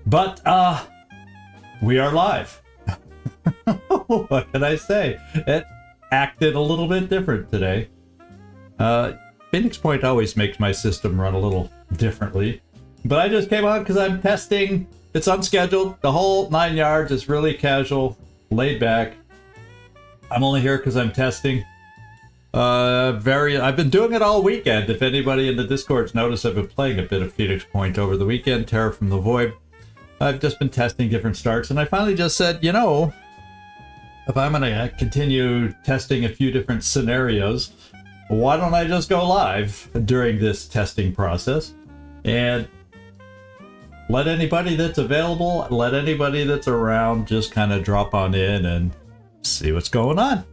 But we are live. What can I say? It acted a little bit different today. Phoenix Point always makes my system run a little differently. But I just came on because I'm testing. It's unscheduled. The whole 9 yards is really casual, laid back. I'm only here because I'm testing. I've been doing it all weekend. If anybody in the Discord's noticed, I've been playing a bit of Phoenix Point over the weekend, Terror from the Void. I've just been testing different starts, and I finally just said, you know, if I'm going to continue testing a few different scenarios, why don't I just go live during this testing process and let anybody that's available, let anybody that's around just kind of drop on in and see what's going on.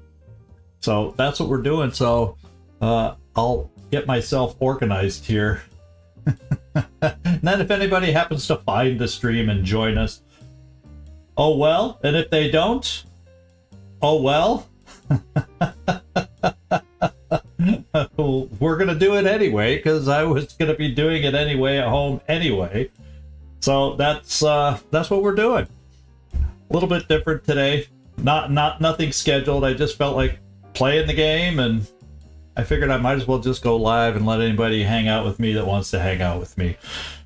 So that's what we're doing. So I'll get myself organized here. And then if anybody happens to find the stream and join us, oh well. And if they don't, oh well. We're gonna do it anyway because I was gonna be doing it anyway at home anyway. So that's what we're doing. A little bit different today. Nothing scheduled. I just felt like playing the game, and I figured I might as well just go live and let anybody hang out with me that wants to hang out with me.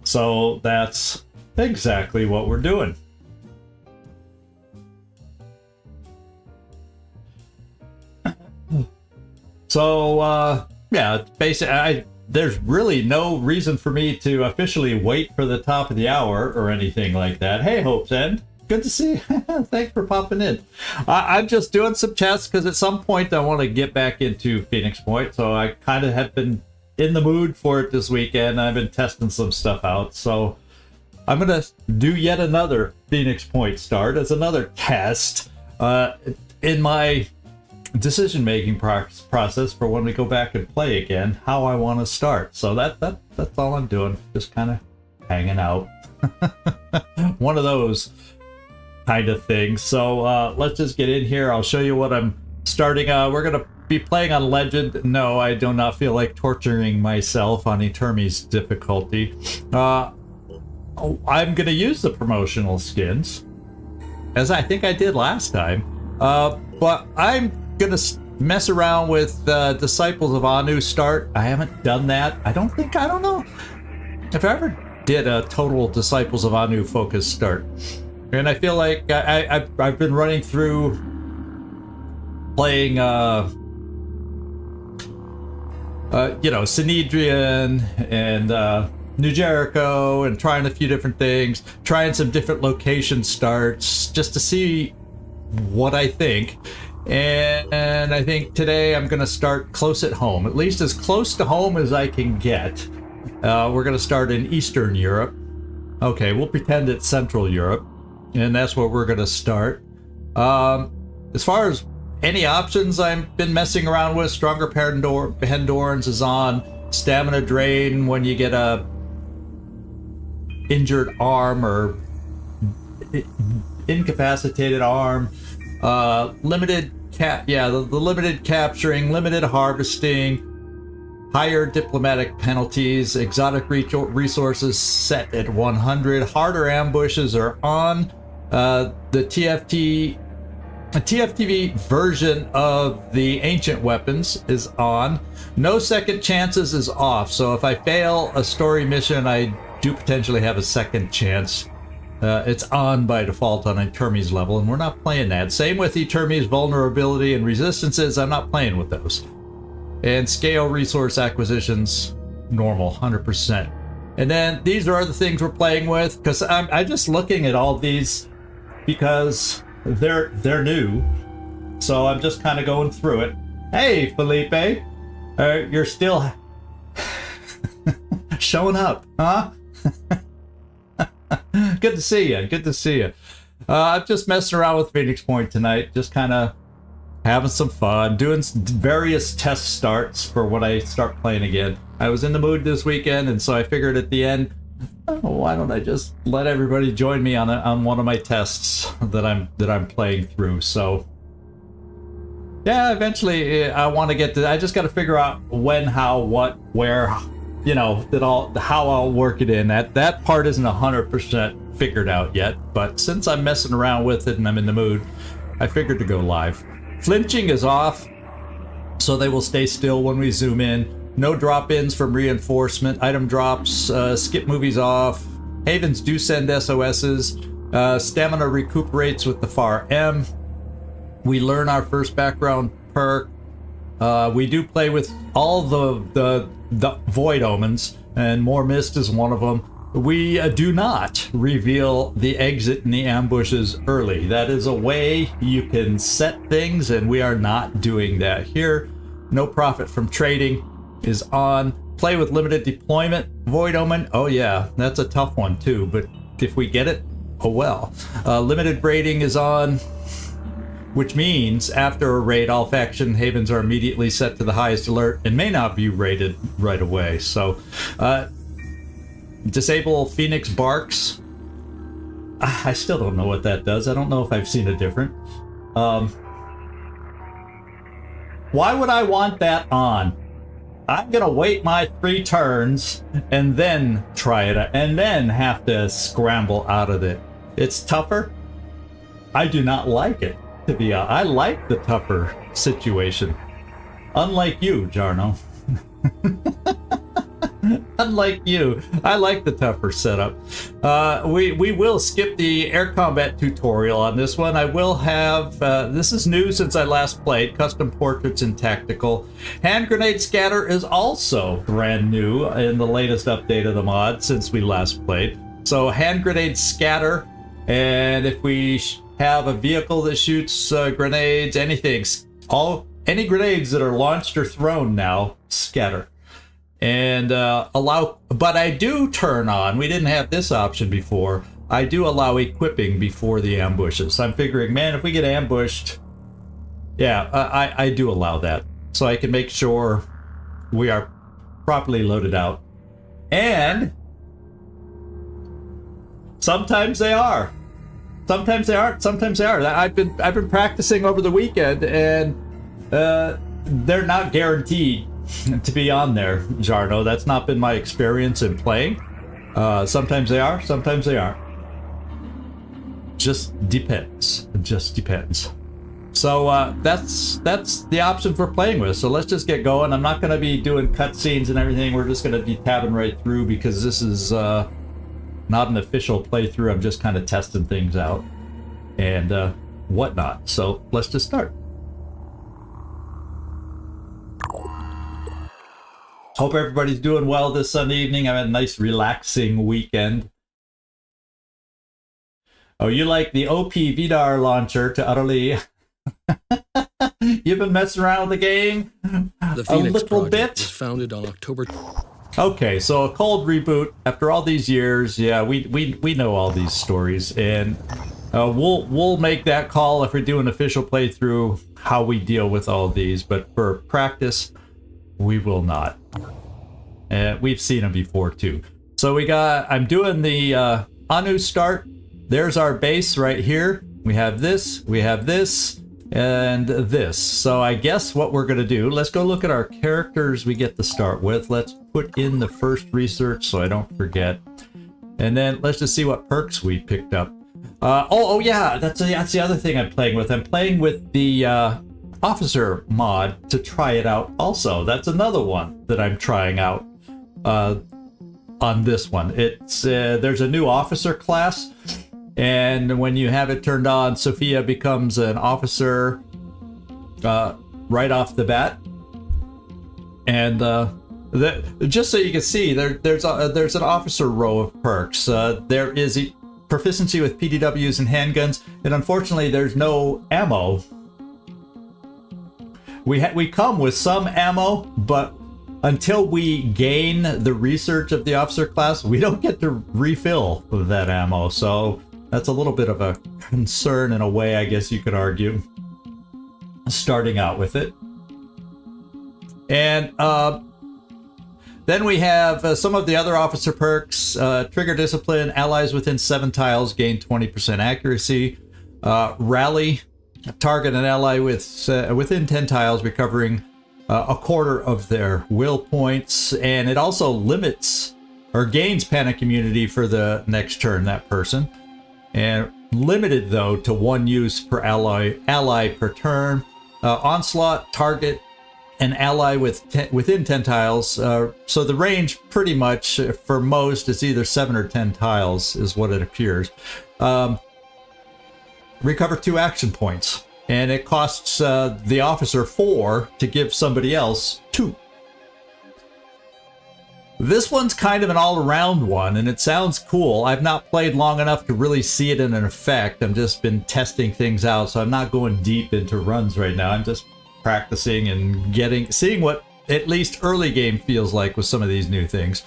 So that's exactly what we're doing. So yeah, basically, there's really no reason for me to officially wait for the top of the hour or anything like that. Hey, Hope's End. Good to see you. Thanks for popping in. I'm just doing some tests because at some point I want to get back into Phoenix Point. So I kind of have been in the mood for it this weekend. I've been testing some stuff out. So I'm going to do yet another Phoenix Point start as another test in my decision-making process for when we go back and play again, how I want to start. So that's all I'm doing. Just kind of hanging out. One of those kind of thing. So let's just get in here. I'll show you what I'm starting. We're gonna be playing on Legend. No, I do not feel like torturing myself on Etermi's difficulty. I'm gonna use the promotional skins, as I think I did last time. But I'm gonna mess around with Disciples of Anu start. I haven't done that. I don't know if I ever did a total Disciples of Anu focus start. And I feel like I've been running through playing, Sinedrian and New Jericho and trying a few different things, trying some different location starts just to see what I think. And I think today I'm going to start close at home, at least as close to home as I can get. We're going to start in Eastern Europe. Okay, we'll pretend it's Central Europe. And that's where we're going to start. As far as any options I've been messing around with, Stronger Pendorans is on. Stamina Drain when you get a injured arm or incapacitated arm. The limited capturing, limited harvesting, higher diplomatic penalties, exotic resources set at 100. Harder ambushes are on. The TFTV version of the ancient weapons is on. No second chances is off. So if I fail a story mission, I do potentially have a second chance. It's on by default on Etermi's level, and we're not playing that. Same with Etermi's vulnerability and resistances. I'm not playing with those. And scale resource acquisitions, normal, 100%. And then these are the things we're playing with, because I'm just looking at all these because they're new. So I'm just kind of going through it. Hey, Felipe, you're still showing up, huh? Good to see you. Good to see you. I'm just messing around with Phoenix Point tonight, just kind of having some fun, doing various test starts for when I start playing again. I was in the mood this weekend, and so I figured at the end, oh, why don't I just let everybody join me on one of my tests that I'm playing through. So yeah, eventually I want to get to. I just got to figure out when, how, what, where, how I'll work it in. That part isn't 100% figured out yet, but since I'm messing around with it and I'm in the mood, I figured to go live. Flinching is off, so they will stay still when we zoom in. No drop-ins from reinforcement. Item drops, skip movies off. Havens do send SOSs. Stamina recuperates with the FAR M. We learn our first background perk. We do play with all the Void Omens, and More Mist is one of them. We do not reveal the exit in the ambushes early. That is a way you can set things, and we are not doing that here. No profit from trading is on. Play with limited deployment. Void Omen, oh yeah, that's a tough one too, but if we get it, oh well. Limited raiding is on, which means after a raid, all faction havens are immediately set to the highest alert and may not be raided right away. So, disable Phoenix Barks. I still don't know what that does. I don't know if I've seen a different. Why would I want that on? I'm gonna wait my 3 turns and then try it, and then have to scramble out of it. It's tougher. I do not like it, to be honest. I like the tougher situation. Unlike you, Jarno. Unlike you, I like the tougher setup. We will skip the air combat tutorial on this one. I will have, this is new since I last played, custom portraits and tactical. Hand grenade scatter is also brand new in the latest update of the mod since we last played. So hand grenade scatter, and if we have a vehicle that shoots grenades, anything, any grenades that are launched or thrown now, scatter. And allow, but I do turn on, we didn't have this option before, I do allow equipping before the ambushes. I'm figuring, man, if we get ambushed, yeah, I do allow that. So I can make sure we are properly loaded out. And sometimes they are. Sometimes they aren't, sometimes they are. I've been practicing over the weekend, and they're not guaranteed to be on there, Jarno. That's not been my experience in playing. Sometimes they are, sometimes they aren't. Just depends. Just depends. So that's the option for playing with. So let's just get going. I'm not going to be doing cutscenes and everything. We're just going to be tabbing right through because this is not an official playthrough. I'm just kind of testing things out and whatnot. So let's just start. Hope everybody's doing well this Sunday evening. I had a nice relaxing weekend. Oh, you like the OP Vidar launcher to utterly... You've been messing around with the game the Phoenix a little bit. Was founded on October. Okay, so a cold reboot after all these years. Yeah, we know all these stories, and we'll make that call if we do an official playthrough how we deal with all these. But for practice, we will not. We've seen them before too. So I'm doing the Anu start. There's our base right here. We have this, and this. So I guess what we're gonna do, let's go look at our characters we get to start with. Let's put in the first research so I don't forget. And then let's just see what perks we picked up. Oh yeah, that's the other thing I'm playing with. I'm playing with the officer mod to try it out also. That's another one that I'm trying out on this one. It's there's a new officer class, and when you have it turned on, Sophia becomes an officer right off the bat. And just so you can see, there's an officer row of perks. There is proficiency with PDWs and handguns, and unfortunately there's no ammo. We come with some ammo, but until we gain the research of the officer class, we don't get to refill that ammo. So that's a little bit of a concern in a way, I guess you could argue, starting out with it. And then we have some of the other officer perks. Trigger discipline, allies within 7 tiles gain 20% accuracy. Rally, target an ally within 10 tiles, recovering a quarter of their will points. And it also limits or gains panic immunity for the next turn, that person. And limited, though, to 1 use per ally per turn. Onslaught, target an ally within 10 tiles. So the range pretty much for most is either 7 or 10 tiles is what it appears. Recover 2 action points. And it costs the officer 4 to give somebody else 2. This one's kind of an all-around one, and it sounds cool. I've not played long enough to really see it in an effect. I've just been testing things out, so I'm not going deep into runs right now. I'm just practicing and seeing what at least early game feels like with some of these new things.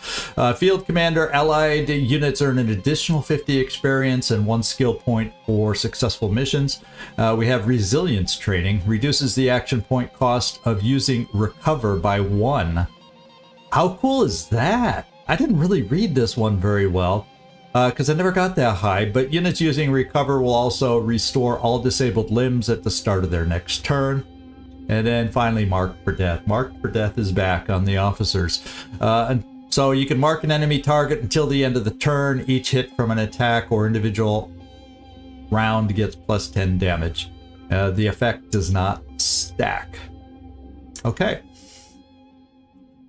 Field Commander, allied units earn an additional 50 experience and 1 skill point for successful missions. We have Resilience Training, reduces the action point cost of using Recover by 1. How cool is that? I didn't really read this one very well because I never got that high, but units using Recover will also restore all disabled limbs at the start of their next turn. And then finally, Mark for Death. Mark for Death is back on the officers. And so you can mark an enemy target until the end of the turn. Each hit from an attack or individual round gets plus 10 damage. The effect does not stack. Okay.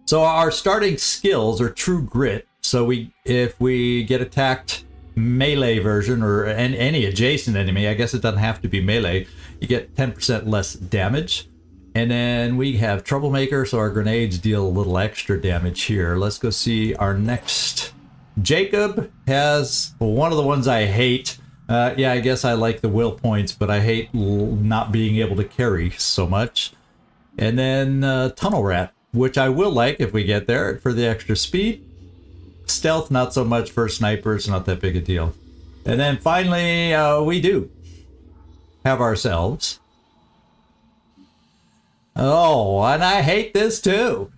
So our starting skills are True Grit. So if we get attacked melee version or any adjacent enemy, I guess it doesn't have to be melee, you get 10% less damage. And then we have Troublemaker, so our grenades deal a little extra damage here. Let's go see our next. Jacob has one of the ones I hate. Yeah, I guess I like the will points, but I hate not being able to carry so much. And then Tunnel Rat, which I will like if we get there for the extra speed. Stealth, not so much for snipers, not that big a deal. And then finally, we do have ourselves. Oh, and I hate this too.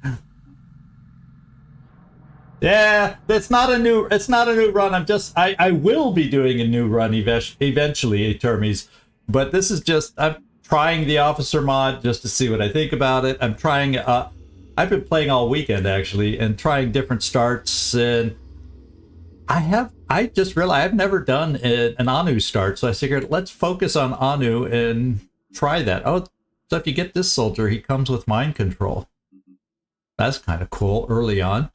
Yeah, it's not a new run. I will be doing a new run eventually, Termes. But this is just, I'm trying the officer mod just to see what I think about it. I'm trying, I've been playing all weekend actually and trying different starts, and I just realized I've never done an Anu start, so I figured let's focus on Anu and try that. Oh, so if you get this soldier, he comes with mind control. That's kind of cool early on.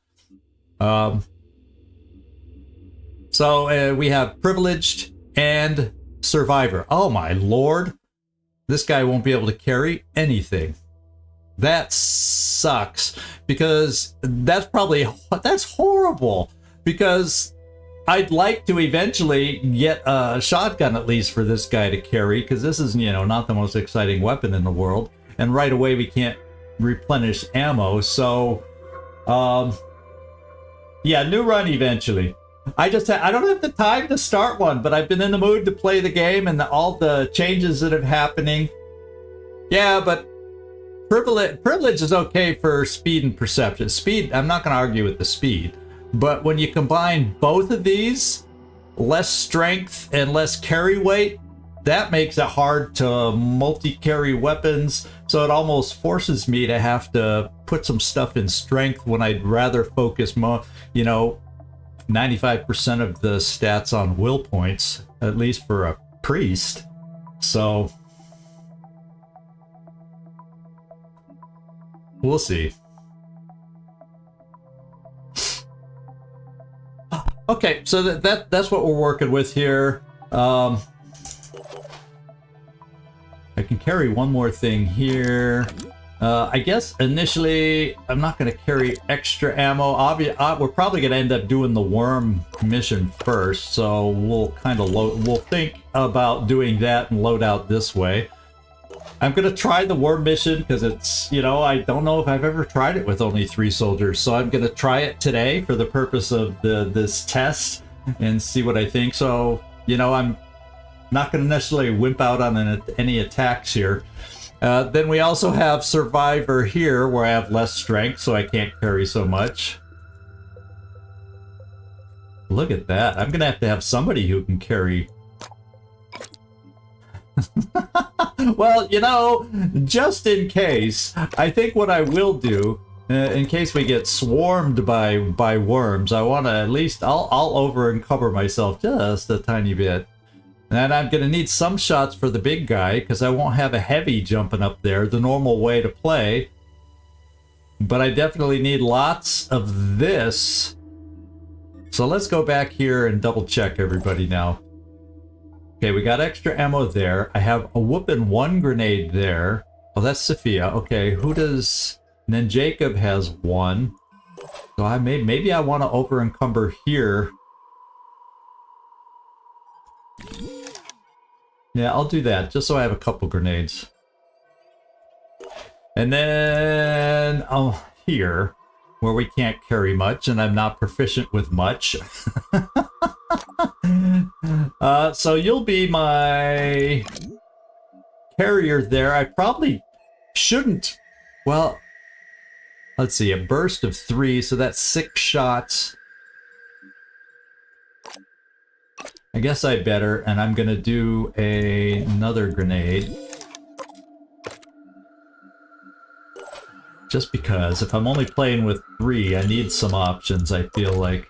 So we have Privileged and Survivor. Oh my lord. This guy won't be able to carry anything. That sucks, because that's horrible, because I'd like to eventually get a shotgun at least for this guy to carry, because this is, not the most exciting weapon in the world, and right away we can't replenish ammo. So yeah, new run eventually. I don't have the time to start one, but I've been in the mood to play the game and all the changes that are happening. Yeah, but privilege is okay for speed and perception. Speed, I'm not going to argue with the speed, but when you combine both of these, less strength and less carry weight, that makes it hard to multi-carry weapons. So it almost forces me to have to put some stuff in strength when I'd rather focus more, 95% of the stats on will points, at least for a priest. So we'll see. Okay, so that's what we're working with here. I can carry one more thing here. I guess initially I'm not going to carry extra ammo. We're probably going to end up doing the worm mission first, so we'll kind of we'll think about doing that and load out this way. I'm going to try the worm mission because it's, I don't know if I've ever tried it with only 3 soldiers, so I'm going to try it today for the purpose of this test and see what I think. So, I'm not going to necessarily wimp out on any attacks here. Then we also have Survivor here, where I have less strength, so I can't carry so much. Look at that. I'm going to have somebody who can carry. Well, just in case, I think what I will do In case we get swarmed by worms, I want to at least, I'll over encumber myself just a tiny bit. And I'm going to need some shots for the big guy, because I won't have a heavy jumping up there, the normal way to play. But I definitely need lots of this. So let's go back here and double check everybody now. Okay, we got extra ammo there. I have a whooping 1 grenade there. Oh, that's Sophia. Okay, who does... And then Jacob has 1. So maybe I want to over encumber here. Yeah, I'll do that, just so I have a couple grenades. And then, oh, here, where we can't carry much, and I'm not proficient with much. So you'll be my carrier there. I probably shouldn't. Well, let's see, a burst of 3, so that's 6 shots. I guess I better, and I'm gonna do another grenade. Just because, if I'm only playing with 3, I need some options, I feel like.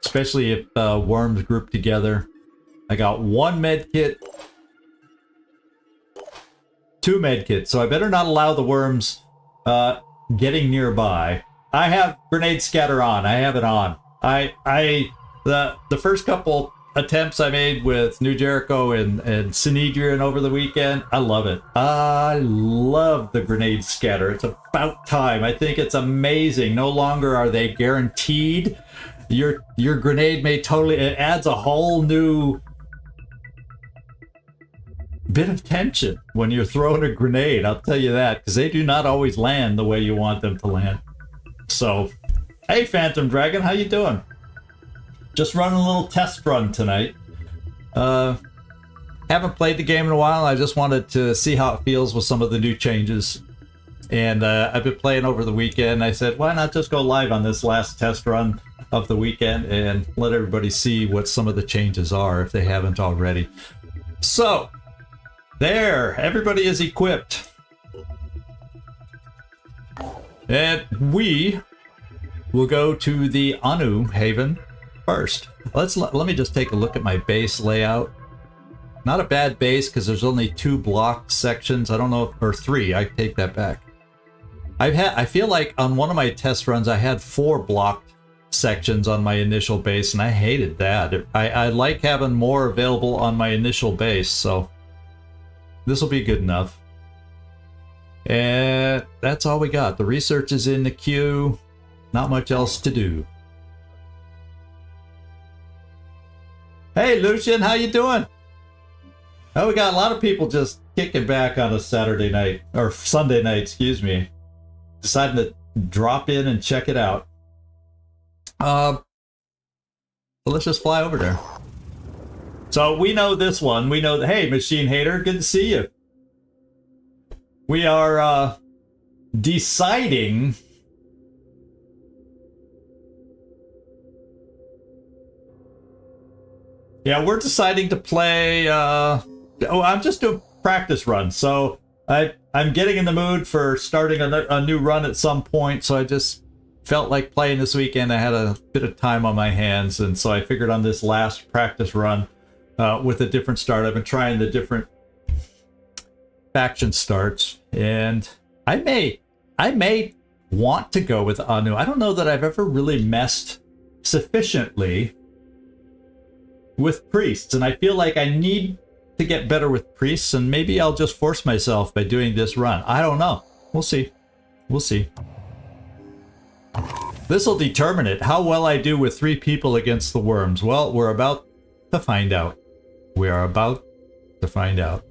Especially if worms group together. I got 1 med kit, 2 med kits, so I better not allow the worms getting nearby. I have grenade scatter on. I have it on. The first couple attempts I made with New Jericho and Sinedrian over the weekend, I love it. I love the grenade scatter. It's about time. I think it's amazing. No longer are they guaranteed. Your grenade may totally... It adds a whole new bit of tension when you're throwing a grenade. I'll tell you that, because they do not always land the way you want them to land. So, hey Phantom Dragon, how you doing? Just running a little test run tonight. Haven't played the game in a while. I just wanted to see how it feels with some of the new changes. And I've been playing over the weekend. I said, why not just go live on this last test run of the weekend and let everybody see what some of the changes are if they haven't already. So, there, everybody is equipped. And we will go to the Anu Haven first. Let me just take a look at my base layout. Not a bad base, because there's only 2 blocked sections. I don't know, or 3. I take that back. I feel like on one of my test runs I had 4 blocked sections on my initial base, and I hated that. I like having more available on my initial base, so this will be good enough. And that's all we got. The research is in the queue. Not much else to do. Hey Lucian, how you doing? Oh, we got a lot of people just kicking back on a Saturday night, or Sunday night, excuse me. Deciding to drop in and check it out. So let's just fly over there. So we know this one. We know that, hey, Machine Hater, good to see you. We are deciding... Yeah, we're deciding to play... I'm just doing practice runs. So I'm getting in the mood for starting a new run at some point. So I just felt like playing this weekend. I had a bit of time on my hands. And so I figured on this last practice run with a different start. I've been trying the different faction starts. And I may want to go with Anu. I don't know that I've ever really messed sufficiently with priests, and I feel like I need to get better with priests, and maybe I'll just force myself by doing this run. I don't know. We'll see. We'll see. This will determine it. How well I do with 3 people against the worms. Well, we're about to find out. We are about to find out.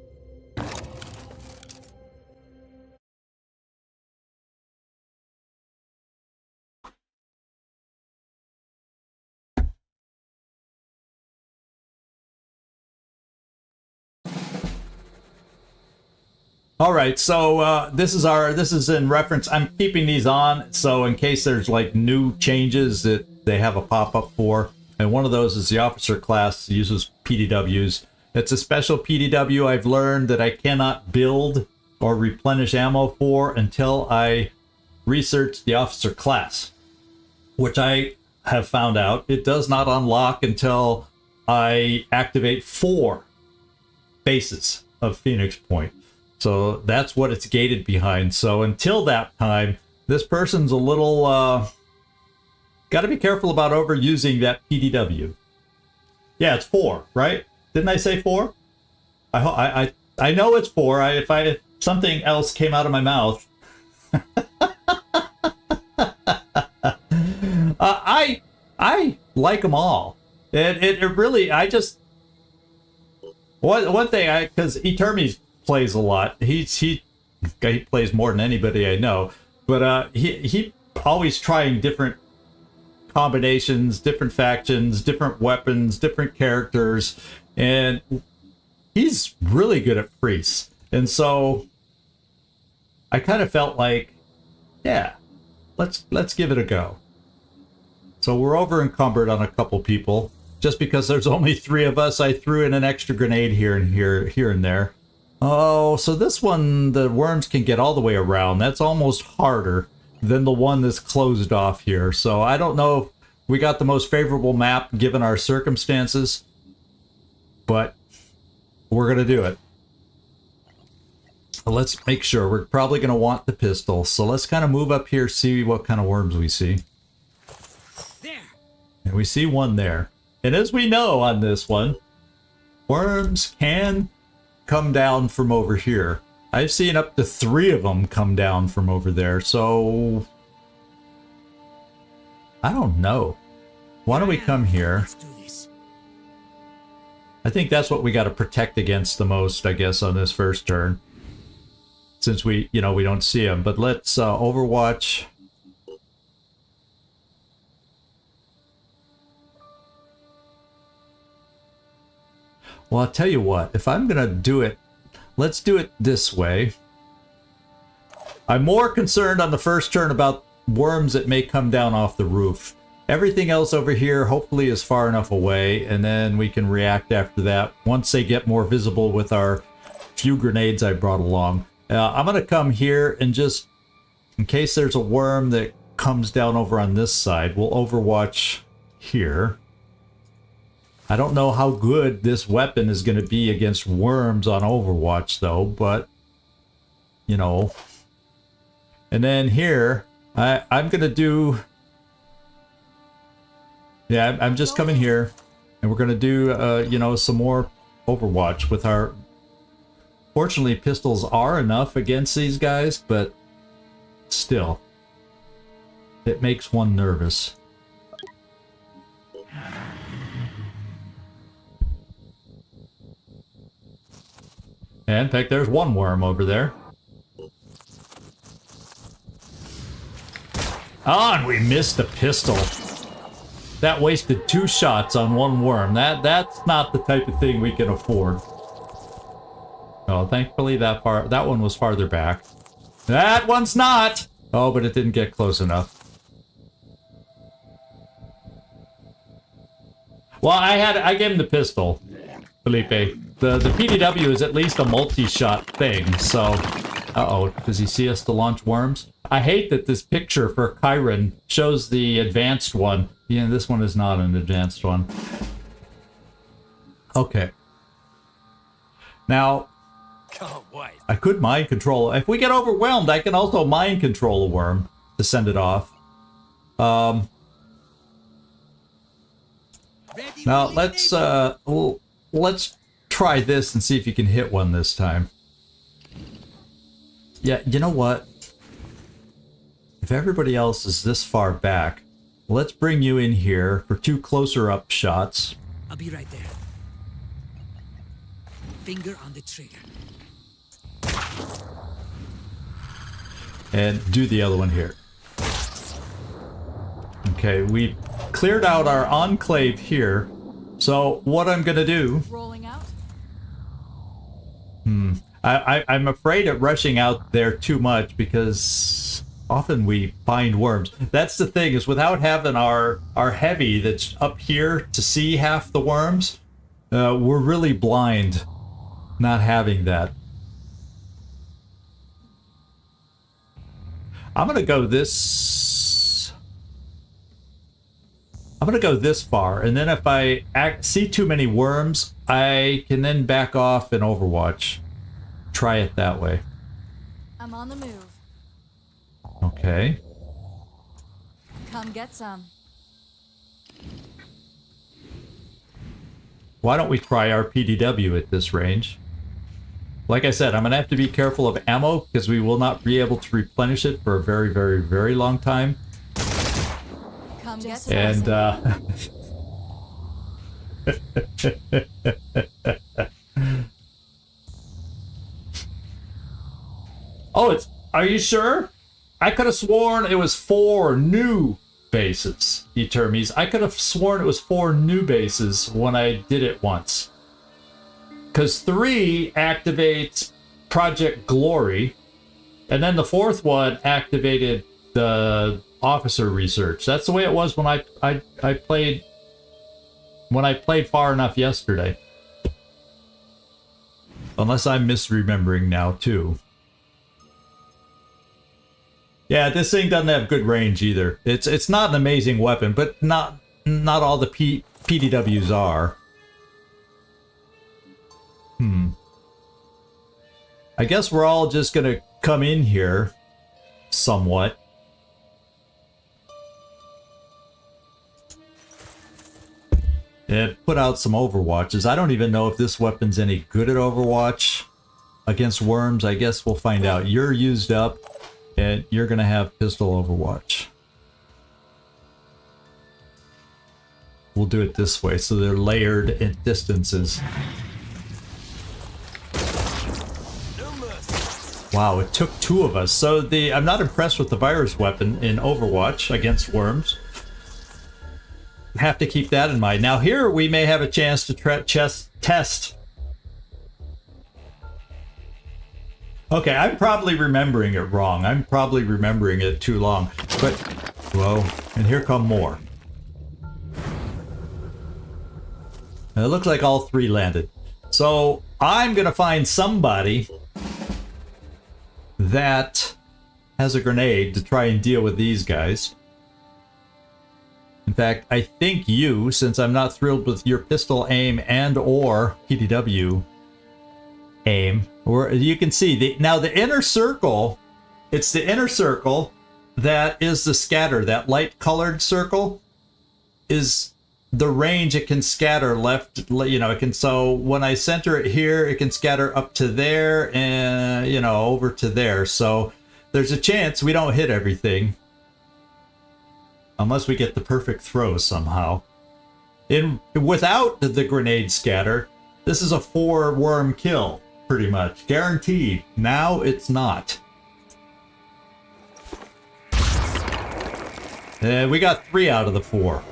All right, so this is in reference. I'm keeping these on, so in case there's like new changes that they have a pop-up for, and one of those is the officer class uses PDWs. It's a special PDW I've learned that I cannot build or replenish ammo for until I research the officer class, which I have found out it does not unlock until I activate 4 bases of Phoenix Point. So that's what it's gated behind. So until that time, this person's a little got to be careful about overusing that PDW. Yeah, it's 4, right? Didn't I say 4? I know it's 4. If something else came out of my mouth. I like them all. It really, I just, one thing, because Etermes plays a lot. He plays more than anybody I know, but he always trying different combinations, different factions, different weapons, different characters, and he's really good at priests. And so I kind of felt like, yeah, let's give it a go. So we're over encumbered on a couple people. Just because there's only 3 of us, I threw in an extra grenade here and there. Oh, so this one, the worms can get all the way around. That's almost harder than the one that's closed off here. So I don't know if we got the most favorable map given our circumstances, but we're going to do it. Let's make sure. We're probably going to want the pistol. So let's kind of move up here, see what kind of worms we see. There. And we see one there. And as we know on this one, worms can come down from over here. I've seen up to 3 of them come down from over there. So I don't know. Why don't we come here? Let's do this. I think that's what we got to protect against the most, I guess, on this first turn. Since we don't see them. But let's Overwatch. Well, I'll tell you what. If I'm going to do it, let's do it this way. I'm more concerned on the first turn about worms that may come down off the roof. Everything else over here hopefully is far enough away, and then we can react after that once they get more visible with our few grenades I brought along. I'm going to come here and just, in case there's a worm that comes down over on this side, we'll Overwatch here. I don't know how good this weapon is going to be against worms on Overwatch, though, but, you know. And then here, I'm going to do... Yeah, I'm just coming here, and we're going to do, some more Overwatch with our... Fortunately, pistols are enough against these guys, but still, it makes one nervous. And in fact, there's one worm over there. Ah, and we missed a pistol. That wasted 2 shots on 1 worm. That's not the type of thing we can afford. Oh, thankfully that one was farther back. That one's not! Oh, but it didn't get close enough. Well, I gave him the pistol, Felipe. The PDW is at least a multi-shot thing, so... Uh-oh, does he see us to launch worms? I hate that this picture for Chiron shows the advanced one. Yeah, this one is not an advanced one. Okay. Now... Oh, boy. I could mind control. If we get overwhelmed, I can also mind control a worm to send it off. Now let's try this and see if you can hit one this time. Yeah, you know what? If everybody else is this far back, let's bring you in here for 2 closer up shots. I'll be right there. Finger on the trigger. And do the other one here. Okay, we cleared out our enclave here. So what I'm gonna do... Rolling out? I'm afraid of rushing out there too much because often we find worms. That's the thing, is without having our heavy that's up here to see half the worms, we're really blind not having that. I'm gonna go this. I'm gonna go this far, and then if I see too many worms, I can then back off in Overwatch. Try it that way. I'm on the move. Okay. Come get some. Why don't we try our PDW at this range? Like I said, I'm gonna have to be careful of ammo because we will not be able to replenish it for a very, very, very long time. Come get some. And oh, it's. Are you sure? I could have sworn it was 4 new bases, Etermes. I could have sworn it was 4 new bases when I did it once. Because 3 activates Project Glory, and then the 4th one activated the officer research. That's the way it was when I played far enough yesterday. Unless I'm misremembering now too. Yeah, this thing doesn't have good range either. It's not an amazing weapon, but not all the PDWs are. I guess we're all just gonna come in here somewhat. And put out some Overwatches. I don't even know if this weapon's any good at Overwatch against worms. I guess we'll find out. You're used up, and you're gonna have pistol Overwatch. We'll do it this way, so they're layered at distances. Wow, it took 2 of us. So I'm not impressed with the virus weapon in Overwatch against worms. Have to keep that in mind. Now here we may have a chance to test. Okay, I'm probably remembering it wrong. I'm probably remembering it too long. But, whoa, and here come more. It looks like all 3 landed. So I'm gonna find somebody that has a grenade to try and deal with these guys. In fact, I think you, since I'm not thrilled with your pistol aim and or PDW aim, or you can see now the inner circle, it's the inner circle that is the scatter. That light colored circle is the range it can scatter left, you know, it can, so when I center it here, it can scatter up to there and, you know, over to there. So there's a chance we don't hit everything unless we get the perfect throw somehow. Without the grenade scatter, this is a 4 worm kill, pretty much guaranteed. Now it's not. And we got 3 out of the 4.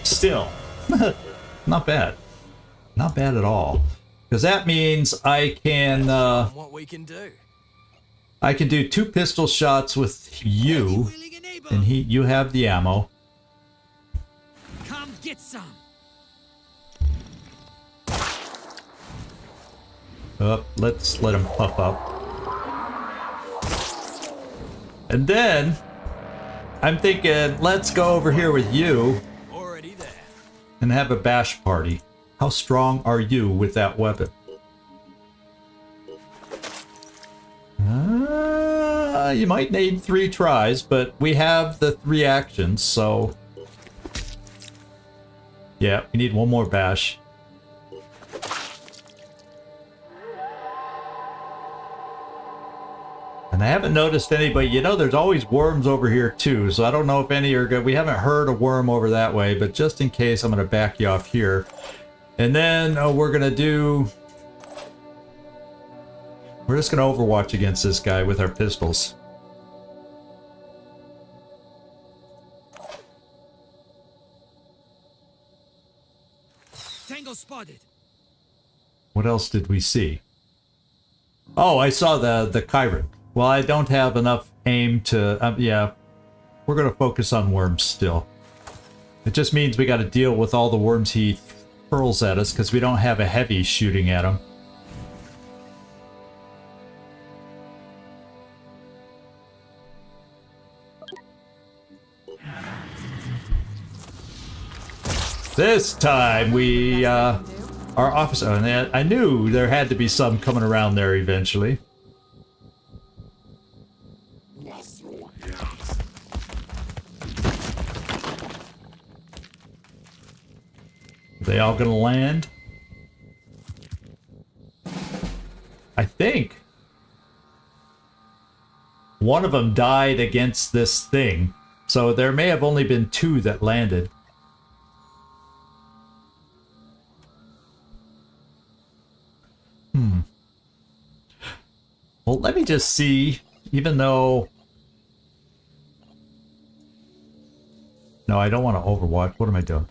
Still, not bad. Not bad at all. Because that means I can, what we can do. I can do 2 pistol shots with you, and you have the ammo. Come get some. Let's let him puff up. And then, I'm thinking, let's go over here with you. And have a bash party. How strong are you with that weapon? You might need 3 tries, but we have the 3 actions, so... Yeah, we need 1 more bash. And I haven't noticed anybody, you know, there's always worms over here too, so I don't know if any are good. We haven't heard a worm over that way, but just in case, I'm going to back you off here. And then we're going to do... We're just going to Overwatch against this guy with our pistols. Tango spotted. What else did we see? Oh, I saw the Kyron. Well, I don't have enough aim to... yeah, we're going to focus on worms still. It just means we got to deal with all the worms he hurls at us because we don't have a heavy shooting at him. This time we, Best I can do. our office, oh, and I knew there had to be some coming around there eventually. Are they all gonna land? I think one of them died against this thing, so there may have only been 2 that landed. Well, let me just see, even though... No, I don't want to overwatch. What am I doing?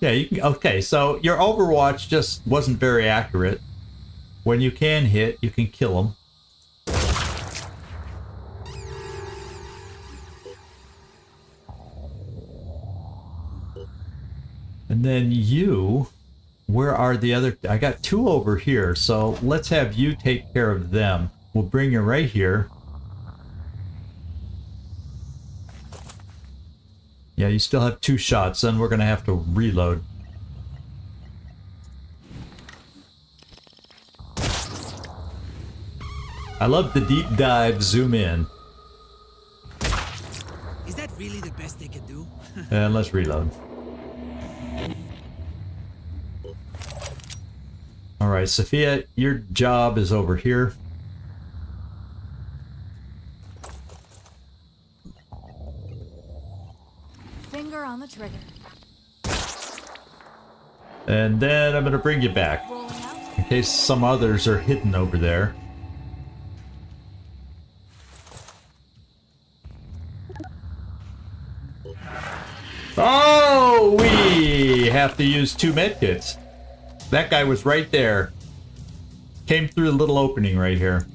Yeah, you can... Okay, so your overwatch just wasn't very accurate. When you can hit, you can kill them. And then you... Where are the other... I got 2 over here, so let's have you take care of them. We'll bring you right here. Yeah, you still have 2 shots, then we're gonna have to reload. I love the deep dive zoom in. Is that really the best they can do? And let's reload. Alright, Sophia, your job is over here. Finger on the trigger. And then I'm gonna bring you back, Rolling out. in case some others are hidden over there. Oh, we have to use 2 medkits. That guy was right there. Came through the little opening right here.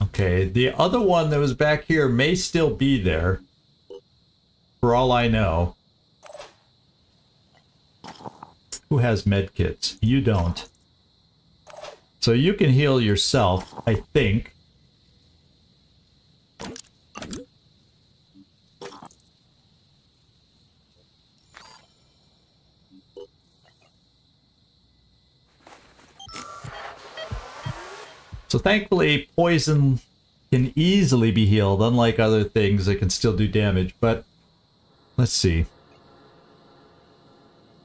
Okay, the other one that was back here may still be there. For all I know. Who has medkits? You don't. So you can heal yourself, I think. So thankfully, poison can easily be healed, unlike other things that can still do damage, but let's see.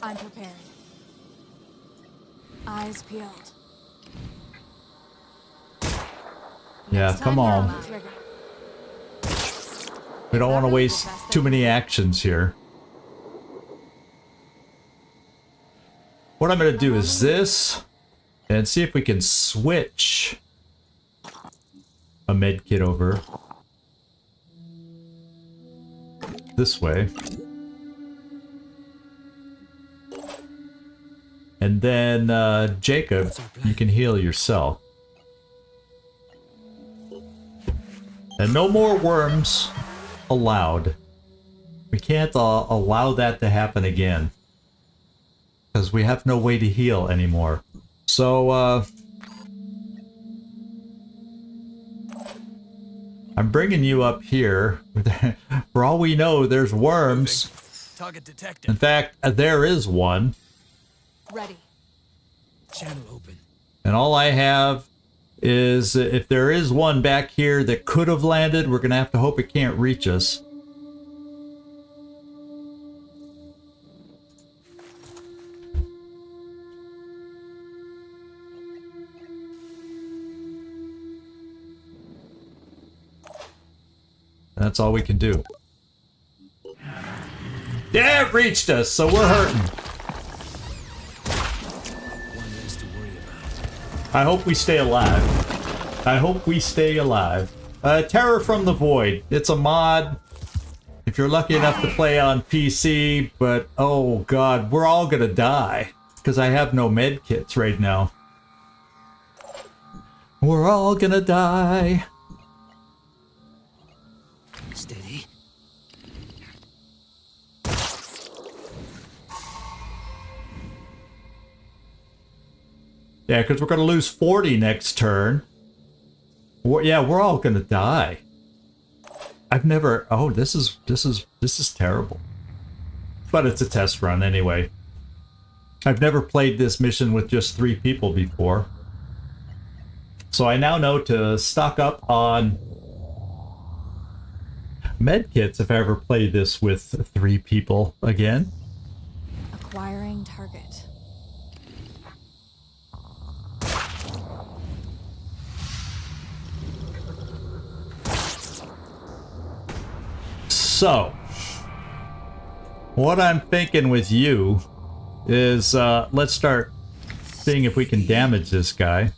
I'm prepared. Eyes peeled. Yeah, Next come time you're on. the trigger. We don't want to waste too many actions here. What I'm going to do is this, and see if we can switch a med kit over this way. And then, Jacob, you can heal yourself. And no more worms allowed. We can't allow that to happen again. Because we have no way to heal anymore. So, I'm bringing you up here. For all we know, there's worms. Target detected. In fact, there is one. Ready. Channel open. And all I have is, if there is one back here that could have landed, we're going to have to hope it can't reach us. That's all we can do. Yeah, it reached us, so we're hurting. One less to worry about. I hope we stay alive. I hope we stay alive. Terror from the Void. It's a mod. If you're lucky enough to play on PC, but oh god, we're all gonna die. Because I have no med kits right now. We're all gonna die. Steady. Yeah, because we're going to lose 40 next turn. Yeah, we're all going to die. I've never... Oh, this is terrible. But it's a test run anyway. I've never played this mission with just 3 people before. So I now know to stock up on medkits if I ever play this with 3 people again. Acquiring target. So, what I'm thinking with you is let's start seeing if we can damage this guy.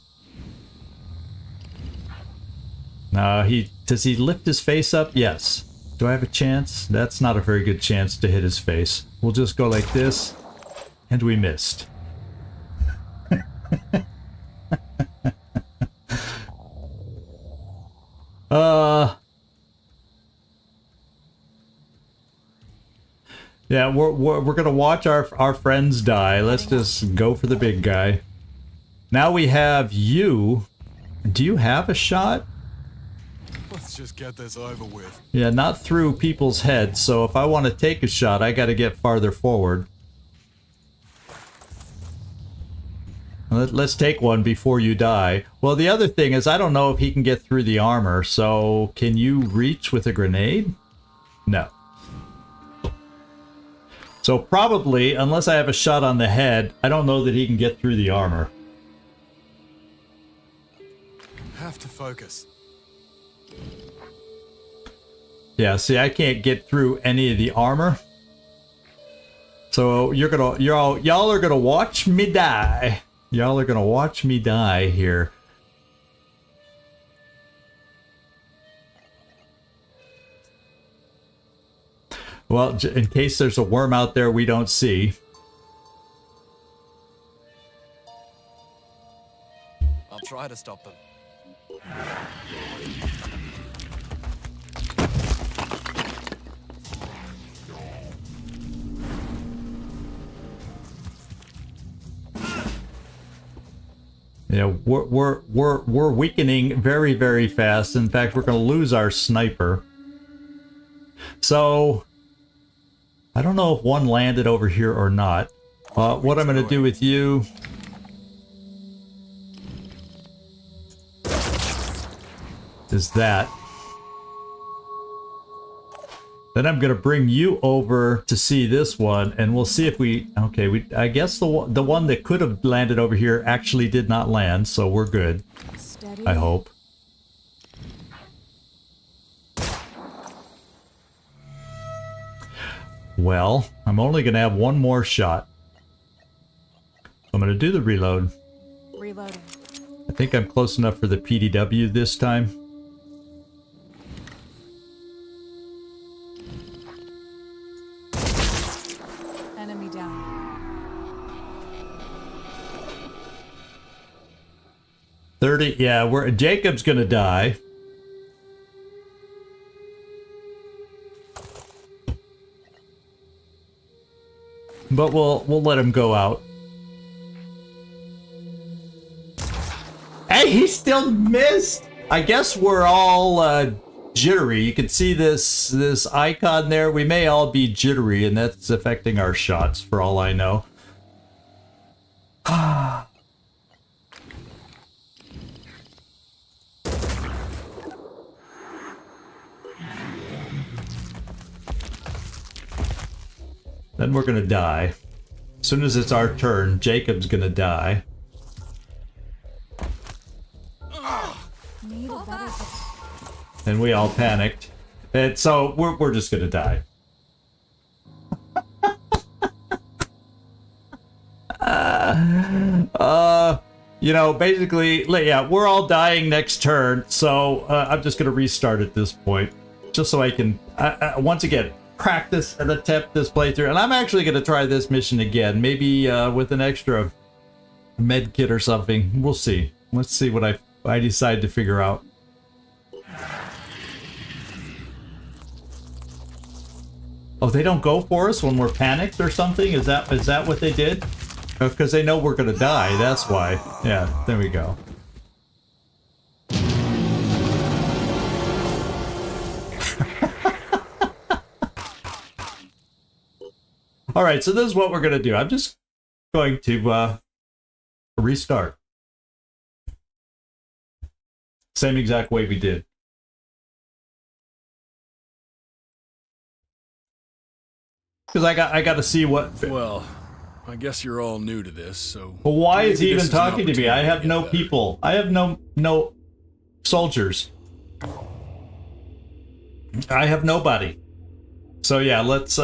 Does he lift his face up? Yes. Do I have a chance? That's not a very good chance to hit his face. We'll just go like this, and we missed. Yeah, we're gonna watch our friends die. Let's just go for the big guy. Now we have you. Do you have a shot? Let's just get this over with. Yeah, not through people's heads, so if I want to take a shot, I gotta get farther forward. Let's take one before you die. Well, the other thing is I don't know if he can get through the armor, so can you reach with a grenade? No. So probably, unless I have a shot on the head, I don't know that he can get through the armor. Have to focus. Yeah, see, I can't get through any of the armor. So y'all are gonna watch me die. Y'all are gonna watch me die here. Well, in case there's a worm out there we don't see. I'll try to stop them. Yeah, we're weakening very, very fast. In fact, we're going to lose our sniper. So I don't know if one landed over here or not. What I'm going to do with you is that. Then I'm going to bring you over to see this one, and we'll see if we... Okay, I guess the one that could have landed over here actually did not land, so we're good. Steady. I hope. Well, I'm only going to have one more shot. I'm going to do the reload. Reloading. I think I'm close enough for the PDW this time. Enemy down. Yeah, Jacob's going to die. But we'll let him go out. Hey, he still missed! I guess we're all jittery. You can see this icon there. We may all be jittery, and that's affecting our shots for all I know. Then we're gonna die. As soon as it's our turn, Jacob's gonna die. Need a better hit. And we all panicked. And so we're just gonna die. You know, basically, yeah, we're all dying next turn, so I'm just gonna restart at this point. Just so I can, once again, practice and attempt this playthrough. And I'm actually gonna try this mission again, maybe with an extra med kit or something. We'll see. Let's see what I decide to figure out. Oh, they don't go for us when we're panicked or something? Is that what they did? Because they know we're gonna die, that's why. Yeah, there we go. Alright, so this is what we're gonna do. I'm just going to restart. Same exact way we did. Because I got to see what. Well, I guess you're all new to this, so. But why is he maybe even this an talking to me? I opportunity have to no get better. people. I have no soldiers. I have nobody. So yeah, let's.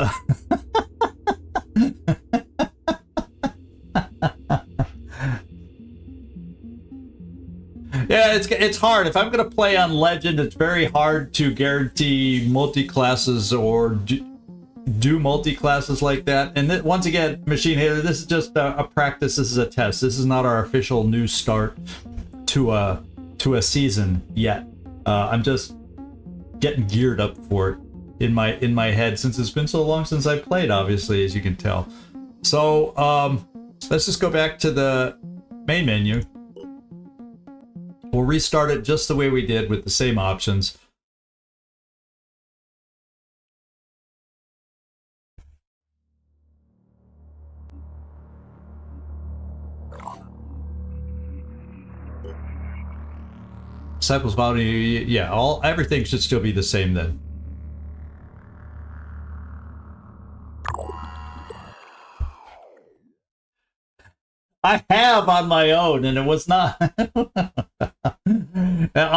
Yeah, it's hard. If I'm gonna play on Legend, it's very hard to guarantee multi-classes or do multi-classes like that. And once again, Machine Hater, this is just a practice. This is a test. This is not our official new start to a season yet. I'm just getting geared up for it in my head since it's been so long since I played. Obviously, as you can tell. So let's just go back to the main menu. We'll restart it just the way we did with the same options. Disciples Bounty, yeah, everything should still be the same then. I have on my own, and it was not. On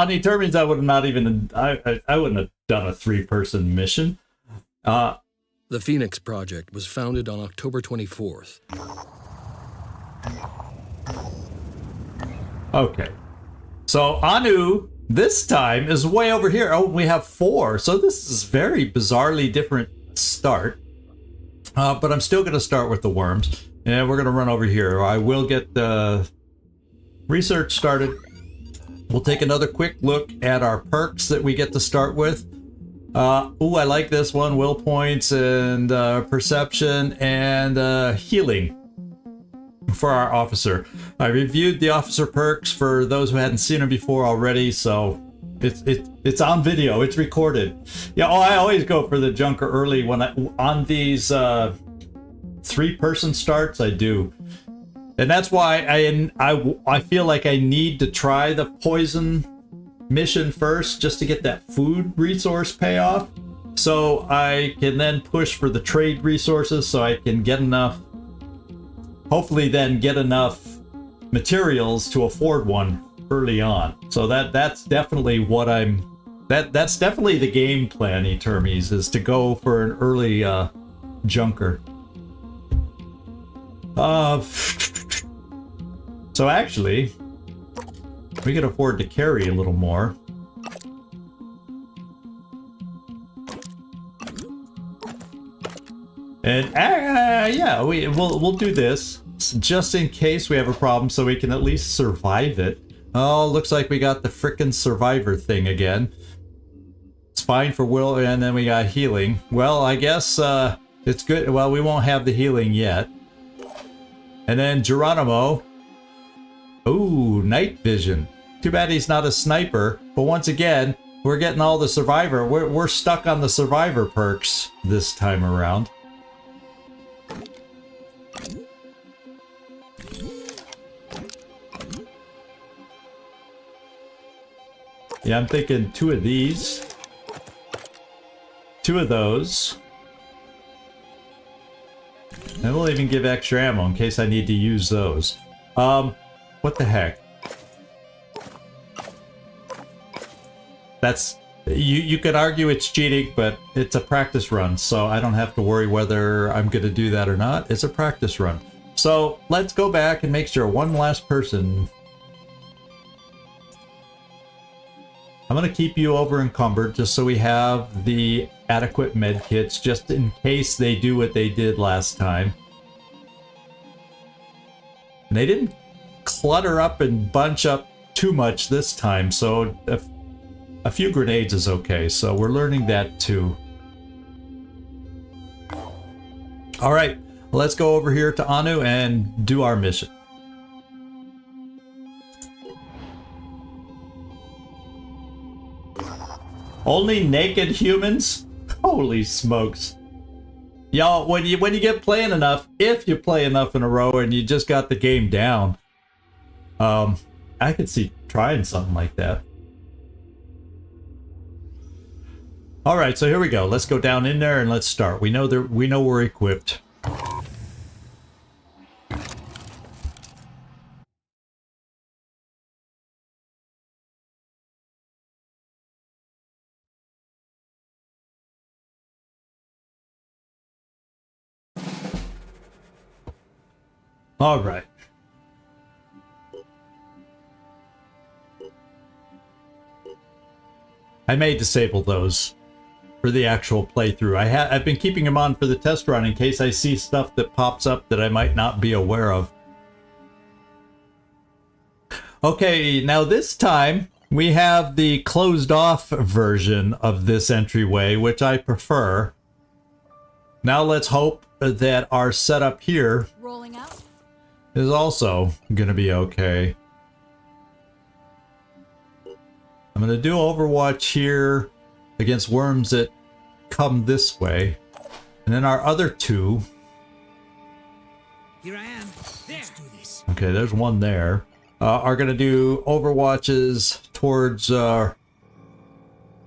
Eternians, I would have not even. I wouldn't have done a 3-person mission. The Phoenix Project was founded on October 24th. Okay. So Anu, this time, is way over here. Oh, we have 4. So this is very bizarrely different start. But I'm still going to start with the worms. And we're going to run over here. I will get the research started. We'll take another quick look at our perks that we get to start with. Ooh, I like this one. Will points and perception and healing for our officer. I reviewed the officer perks for those who hadn't seen them before already, so it's on video. It's recorded. Yeah, I always go for the junker early when on these 3-person starts. I do. And that's why I feel like I need to try the poison mission first just to get that food resource payoff, so I can then push for the trade resources so I can get enough, hopefully then get enough materials to afford one early on. So that's definitely what that's definitely the game plan, Etermes, is to go for an early junker. So actually, we can afford to carry a little more. And yeah, we'll do this just in case we have a problem, so we can at least survive it. Oh, looks like we got the frickin' survivor thing again. It's fine for Will, and then we got healing. Well, I guess it's good. Well, we won't have the healing yet. And then Geronimo. Ooh, night vision. Too bad he's not a sniper. But once again, we're getting all the survivor. We're stuck on the survivor perks this time around. Yeah, I'm thinking 2 of these. 2 of those. And we'll even give extra ammo in case I need to use those. What the heck? That's... You could argue it's cheating, but it's a practice run, so I don't have to worry whether I'm going to do that or not. It's a practice run. So, let's go back and make sure one last person... I'm going to keep you over encumbered just so we have the adequate med kits just in case they do what they did last time. And they didn't clutter up and bunch up too much this time, so a few grenades is okay. So we're learning that too. All right, let's go over here to Anu and do our mission. Only naked humans? Holy smokes. Y'all, when you get playing enough, if you play enough in a row and you just got the game down, I could see trying something like that. All right, so here we go. Let's go down in there and let's start. We know we're equipped. All right. I may disable those for the actual playthrough. I've been keeping them on for the test run in case I see stuff that pops up that I might not be aware of. Okay, now this time we have the closed off version of this entryway, which I prefer. Now let's hope that our setup here Rolling out. is also going to be okay. I'm going to do Overwatch here against worms that come this way. And then our other two. Here I am. There. Let's do this. Okay, there's one there. Are going to do Overwatches towards the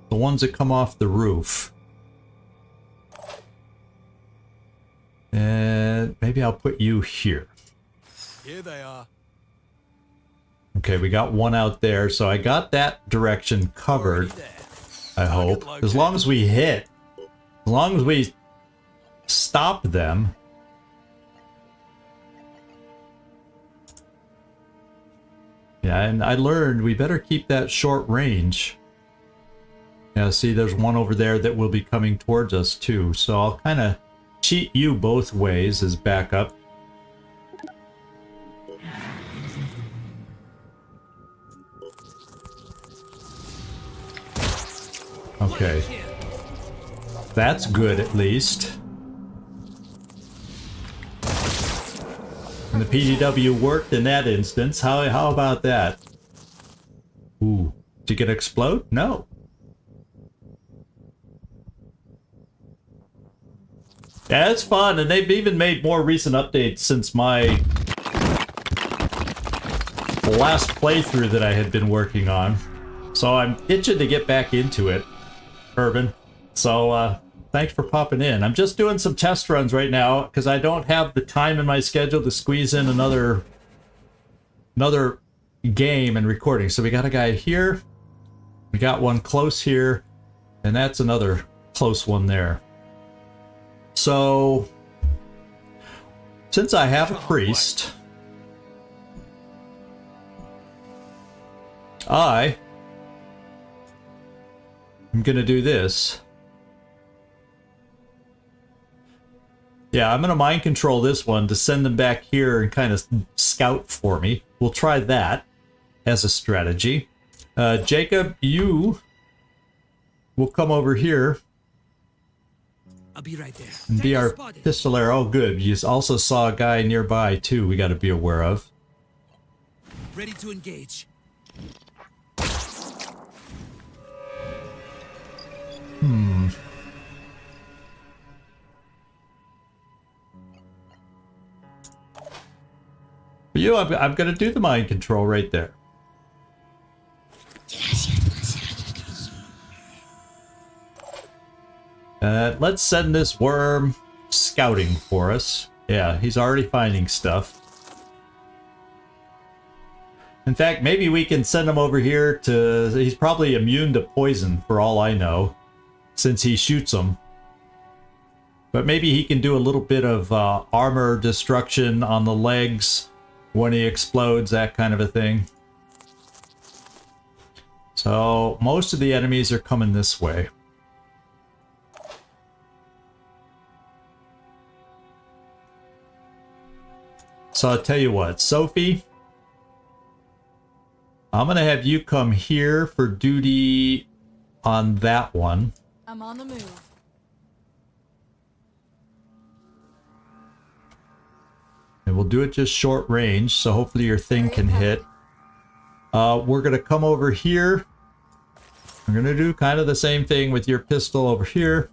ones that come off the roof. And maybe I'll put you here. Here they are. Okay, we got one out there, so I got that direction covered, I hope. As long as we hit, as long as we stop them. Yeah, and I learned we better keep that short range. Yeah, see, there's one over there that will be coming towards us too, so I'll kind of cheat you both ways as backup. Okay. That's good, at least. And the PDW worked in that instance. How about that? Ooh. Did you get explode? No. Yeah, it's fun, and they've even made more recent updates since my last playthrough that I had been working on. So I'm itching to get back into it, Urban. So thanks for popping in. I'm just doing some test runs right now because I don't have the time in my schedule to squeeze in another game and recording. So we got a guy here, we got one close here, and that's another close one there. So since I have a priest, I'm gonna do this. Yeah, I'm gonna mind control this one to send them back here and kind of scout for me. We'll try that as a strategy. Jacob, you will come over here I'll be right there. and be our Spotted. pistoler. Oh, good. You also saw a guy nearby too. We got to be aware of. Ready to engage. For you, I'm going to do the mind control right there. Let's send this worm scouting for us. Yeah, he's already finding stuff. In fact, maybe we can send him over here to... He's probably immune to poison, for all I know, since he shoots them. But maybe he can do a little bit of armor destruction on the legs when he explodes, that kind of a thing. So, most of the enemies are coming this way. So I'll tell you what, Sophie, I'm gonna have you come here for duty on that one. I'm on the move. do it just short range, so hopefully your thing can hit. We're going to come over here. We're going to do kind of the same thing with your pistol over here.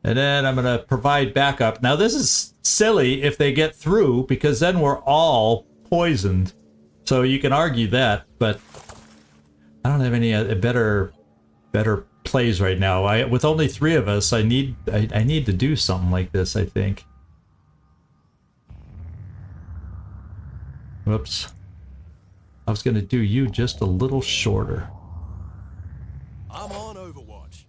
And then I'm going to provide backup. Now this is silly if they get through, because then we're all poisoned. So you can argue that, but I don't have any better plays right now. With only 3 of us, I need to do something like this, I think. Whoops. I was going to do you just a little shorter. I'm on Overwatch.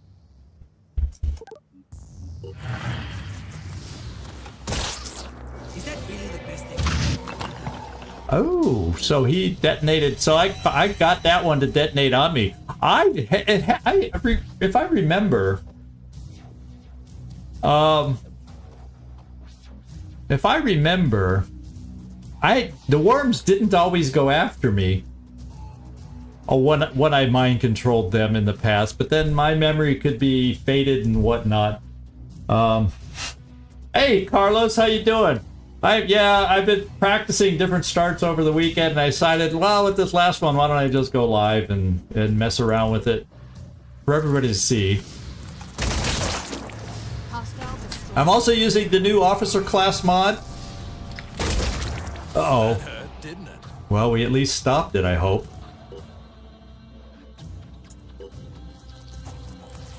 Is that really the best thing? Oh, so he detonated. So I got that one to detonate on me. If I remember, the worms didn't always go after me. When I mind controlled them in the past, but then my memory could be faded and whatnot. Hey Carlos, how you doing? I've been practicing different starts over the weekend, and I decided, well, with this last one, why don't I just go live and mess around with it for everybody to see. Hostiles destroyed. I'm also using the new officer class mod. Uh-oh. Hurt, didn't it? Well, we at least stopped it, I hope.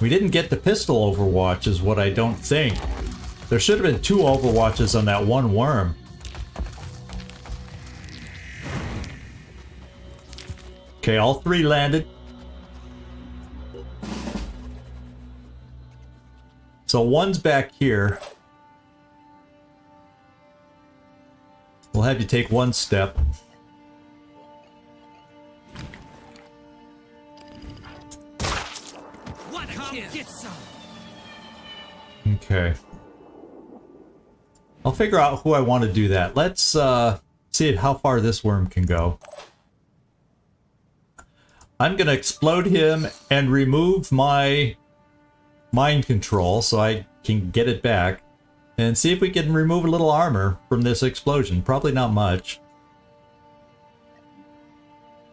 We didn't get the pistol overwatch is what I don't think. There should have been 2 overwatches on that one worm. Okay, all 3 landed. So one's back here. We'll have you take 1 step. What a kill! Get some. Okay. I'll figure out who I want to do that. Let's see how far this worm can go. I'm going to explode him and remove my mind control so I can get it back. And see if we can remove a little armor from this explosion. Probably not much.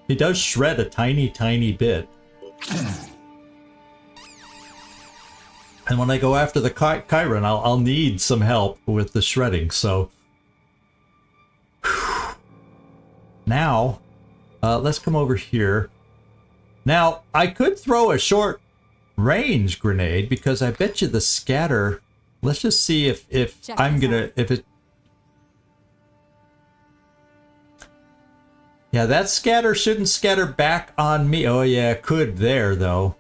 He does shred a tiny, tiny bit. And when I go after the Chiron, I'll need some help with the shredding, so... Now, let's come over here. Now, I could throw a short range grenade, because I bet you the scatter... Let's just see if Check I'm this gonna... out. If it... Yeah, that scatter shouldn't scatter back on me. Oh yeah, it could there, though.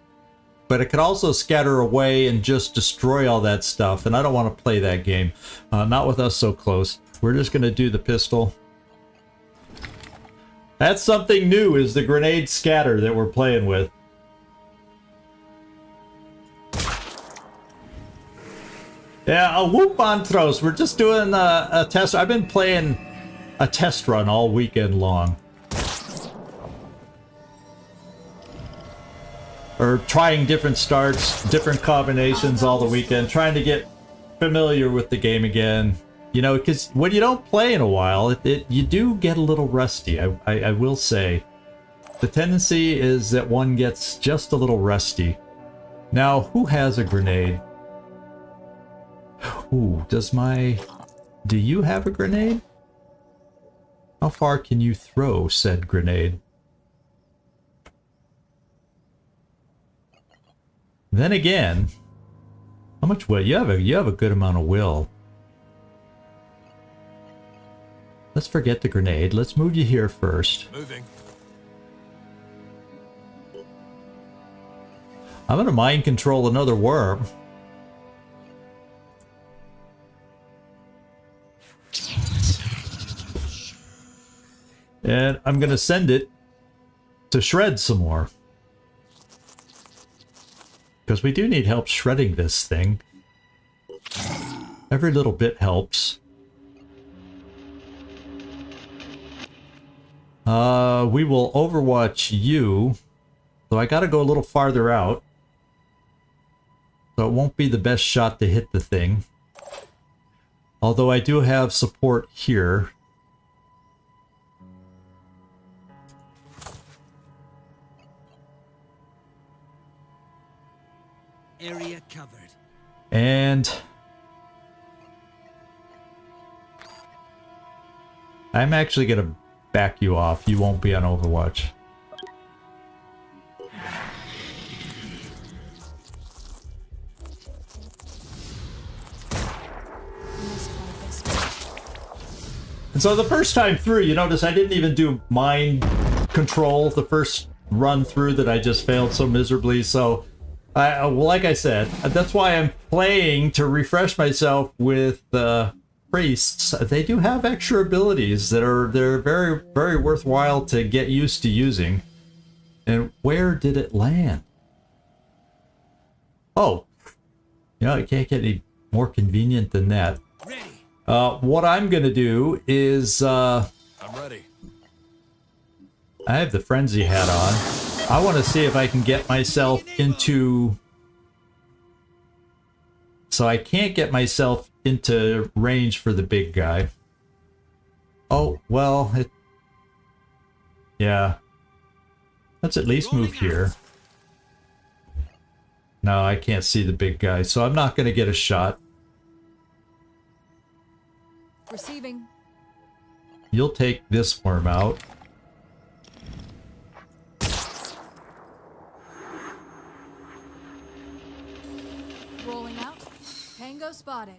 But it could also scatter away and just destroy all that stuff, and I don't want to play that game. Not with us so close. We're just going to do the pistol. That's something new, is the grenade scatter that we're playing with. Yeah, a whoop on throws. We're just doing a test. I've been playing a test run all weekend long. Or trying different starts, different combinations all the weekend, trying to get familiar with the game again. You know, because when you don't play in a while, you do get a little rusty, I will say. The tendency is that one gets just a little rusty. Now, who has a grenade? Ooh, do you have a grenade? How far can you throw said grenade? Then again, how much will you have a good amount of will. Let's forget the grenade. Let's move you here first. Moving. I'm gonna mind control another worm. And I'm gonna send it to shred some more. Because we do need help shredding this thing. Every little bit helps. We will overwatch you. So I gotta go a little farther out. So it won't be the best shot to hit the thing. Although I do have support here. Area covered. And I'm actually going to back you off. You won't be on Overwatch. Must fight this one. And so the first time through, you notice I didn't even do mind control the first run through that I just failed so miserably. So, like I said, that's why I'm playing to refresh myself with priests. They do have extra abilities that they're very, very worthwhile to get used to using. And where did it land? Oh, you know, it can't get any more convenient than that. Ready. What I'm gonna do is I'm ready. I have the frenzy hat on. I want to see if I can get myself into... So I can't get myself into range for the big guy. Oh, well, yeah. Let's at least move here. No, I can't see the big guy, so I'm not going to get a shot. Receiving. You'll take this worm out. Rolling out. Tango spotted.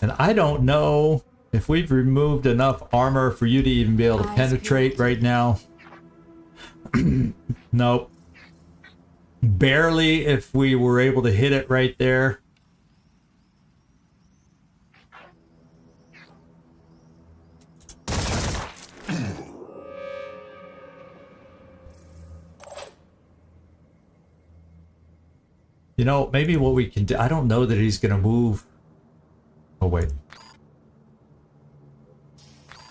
And I don't know if we've removed enough armor for you to even be able to Eyes penetrate peeled. right now. Nope. Barely if we were able to hit it right there. You know, maybe what we can do... I don't know that he's going to move... Oh, wait.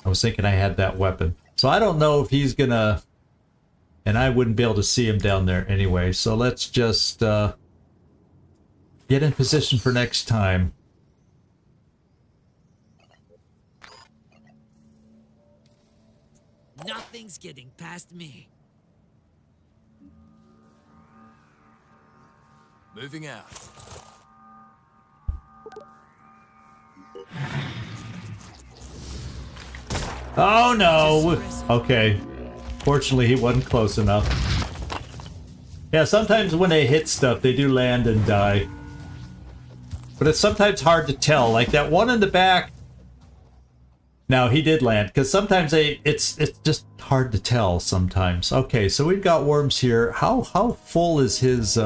I was thinking I had that weapon. So I don't know if he's going to... And I wouldn't be able to see him down there anyway. So let's just get in position for next time. Nothing's getting past me. Moving out. Oh no! Okay. Fortunately, he wasn't close enough. Yeah, sometimes when they hit stuff, they do land and die. But it's sometimes hard to tell. Like that one in the back. No, he did land. Because sometimes it's just hard to tell sometimes. Okay, so we've got worms here. How full is his...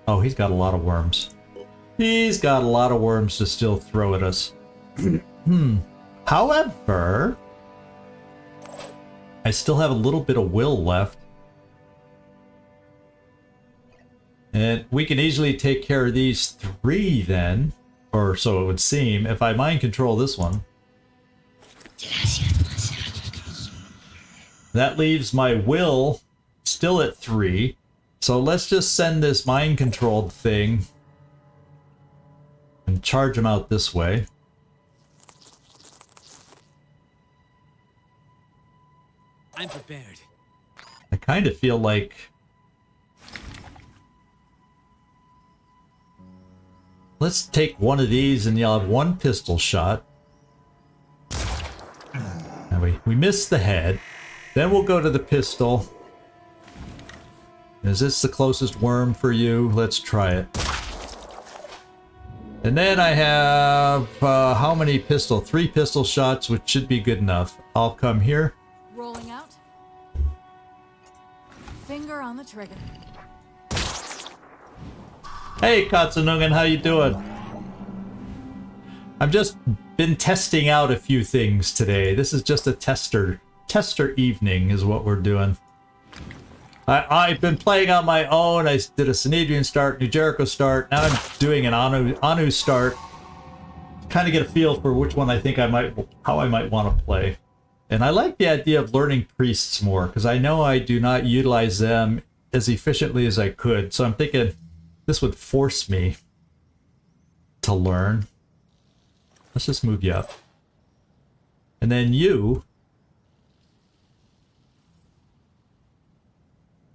Oh, he's got a lot of worms. He's got a lot of worms to still throw at us. However... I still have a little bit of will left. And we can easily take care of these three then. Or so it would seem, if I mind control this one. That leaves my will still at 3. So let's just send this mind controlled thing and charge him out this way. I'm prepared. I kind of feel like... Let's take one of these and you'll have one pistol shot. And we missed the head. Then we'll go to the pistol. Is this the closest worm for you? Let's try it. And then I have... how many pistol? 3 pistol shots, which should be good enough. I'll come here. Rolling out. Finger on the trigger. Hey, Katsunungen, how you doing? I've just been testing out a few things today. This is just a tester evening is what we're doing. I've been playing on my own. I did a Sanhedrin start, New Jericho start. Now I'm doing an Anu start. Kind of get a feel for which one I think how I might want to play. And I like the idea of learning priests more, because I know I do not utilize them as efficiently as I could. So I'm thinking this would force me to learn. Let's just move you up. And then you...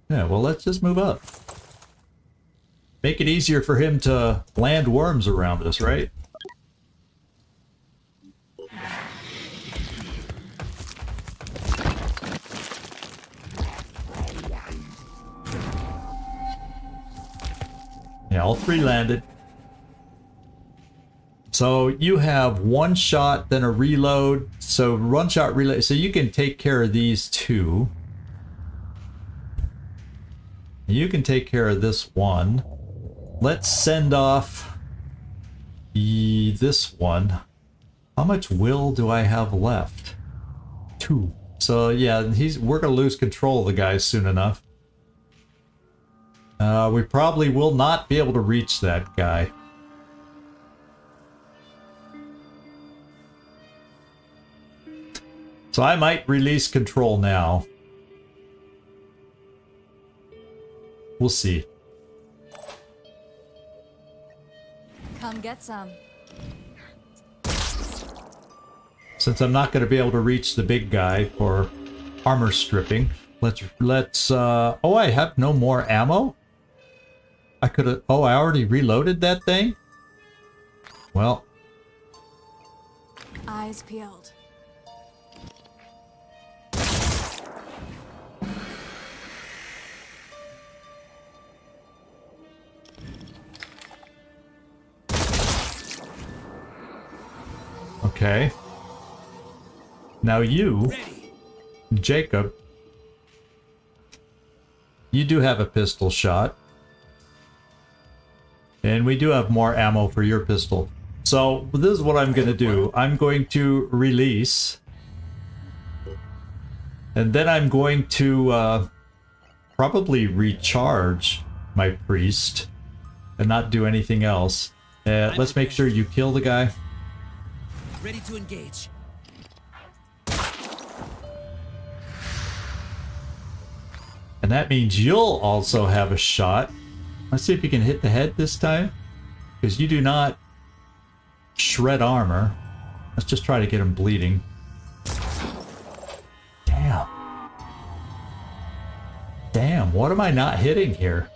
Yeah, well, let's just move up. Make it easier for him to land worms around us, right? Yeah, all three landed. So you have one shot, then a reload. So one shot reload. So you can take care of these two. You can take care of this one. Let's send off this one. How much will do I have left? 2. So yeah, we're gonna lose control of the guys soon enough. We probably will not be able to reach that guy. So I might release control now. We'll see. Come get some. Since I'm not going to be able to reach the big guy for armor stripping, let's oh, I have no more ammo? I could have, oh, I already reloaded that thing? Well. Eyes peeled. Okay. Now you, Jacob, you do have a pistol shot. And we do have more ammo for your pistol. So this is what I'm going to do. I'm going to release. And then I'm going to probably recharge my priest. And not do anything else. Let's make sure you kill the guy. Ready to engage. And that means you'll also have a shot. Let's see if you can hit the head this time. Because you do not shred armor. Let's just try to get him bleeding. Damn. Damn, what am I not hitting here?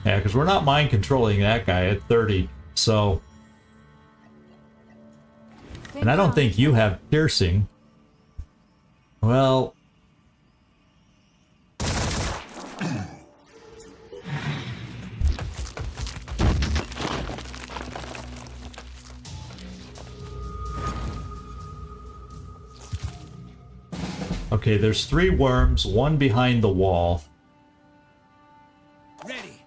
Yeah, because we're not mind controlling that guy at 30, so... And I don't think you have piercing. Well... Okay, there's 3 worms, 1 behind the wall. Ready.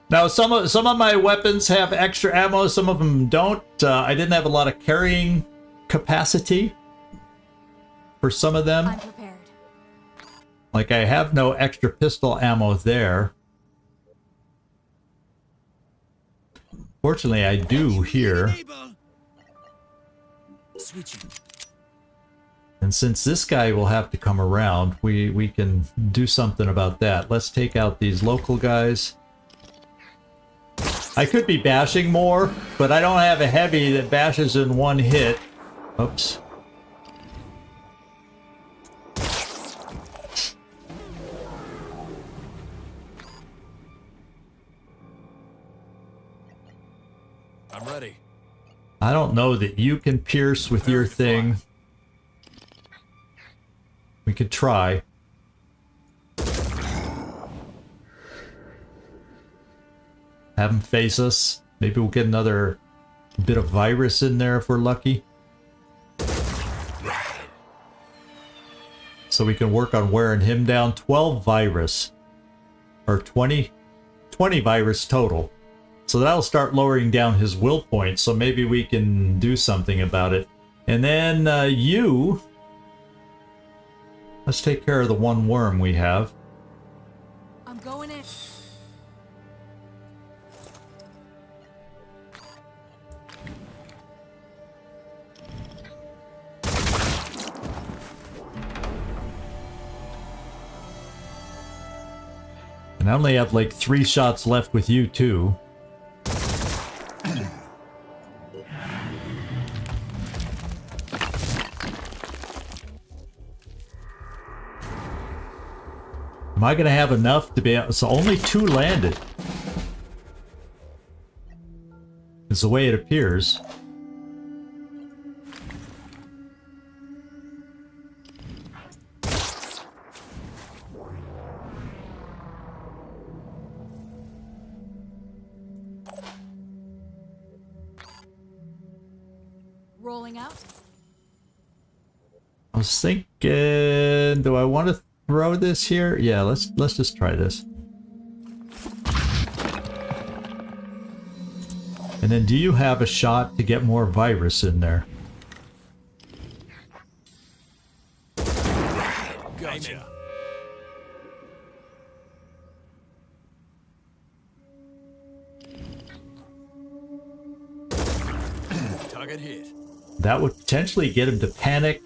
Now, some of my weapons have extra ammo, some of them don't. I didn't have a lot of carrying capacity for some of them. I'm prepared. Like, I have no extra pistol ammo there. Fortunately, I do here. Switching. And since this guy will have to come around, we can do something about that. Let's take out these local guys. I could be bashing more, but I don't have a heavy that bashes in 1 hit. Oops. I'm ready. I don't know that you can pierce with your thing. We could try. Have him face us. Maybe we'll get another bit of virus in there if we're lucky. So we can work on wearing him down. 12 virus. Or 20 virus total. So that'll start lowering down his will points. So maybe we can do something about it. And then you... Let's take care of the 1 worm we have. I'm going in. And I only have like 3 shots left with you too. Am I gonna have enough to be able, so only 2 landed. Is the way it appears. Rolling out. I was thinking, do I want to throw this here? Yeah, let's just try this. And then do you have a shot to get more virus in there? Gotcha. Target hit. That would potentially get him to panic.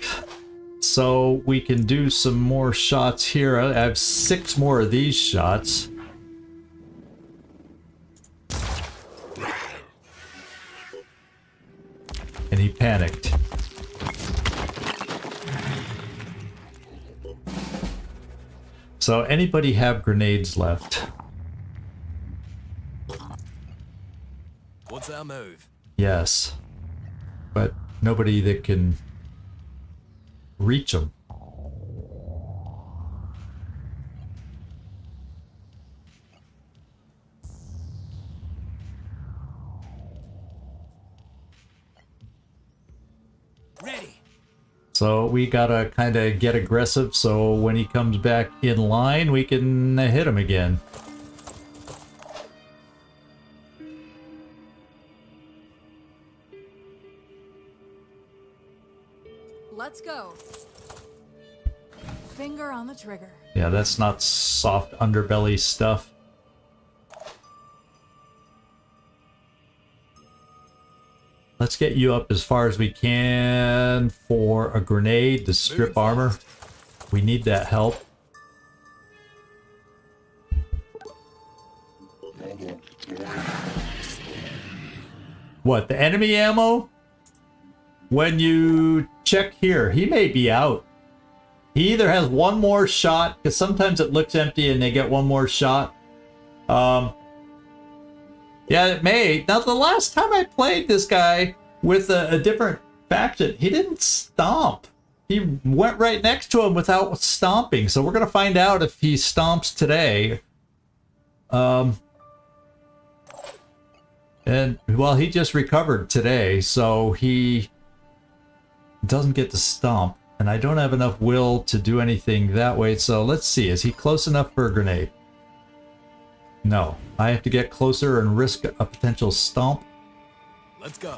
So we can do some more shots here. I have 6 more of these shots. And he panicked. So anybody have grenades left? What's our move? Yes. But nobody that can reach them. Ready. So we gotta kind of get aggressive so when he comes back in line, we can hit him again. Let's go. Finger on the trigger. Yeah, that's not soft underbelly stuff. Let's get you up as far as we can for a grenade to strip armor. We need that help. What, the enemy ammo? When you check here, he may be out. He either has one more shot, because sometimes it looks empty and they get one more shot. Yeah, it may. Now, the last time I played this guy with a different faction, he didn't stomp. He went right next to him without stomping. So we're going to find out if he stomps today. And, well, he just recovered today, so he doesn't get to stomp. And I don't have enough will to do anything that way. So let's see. Is he close enough for a grenade? No. I have to get closer and risk a potential stomp. Let's go.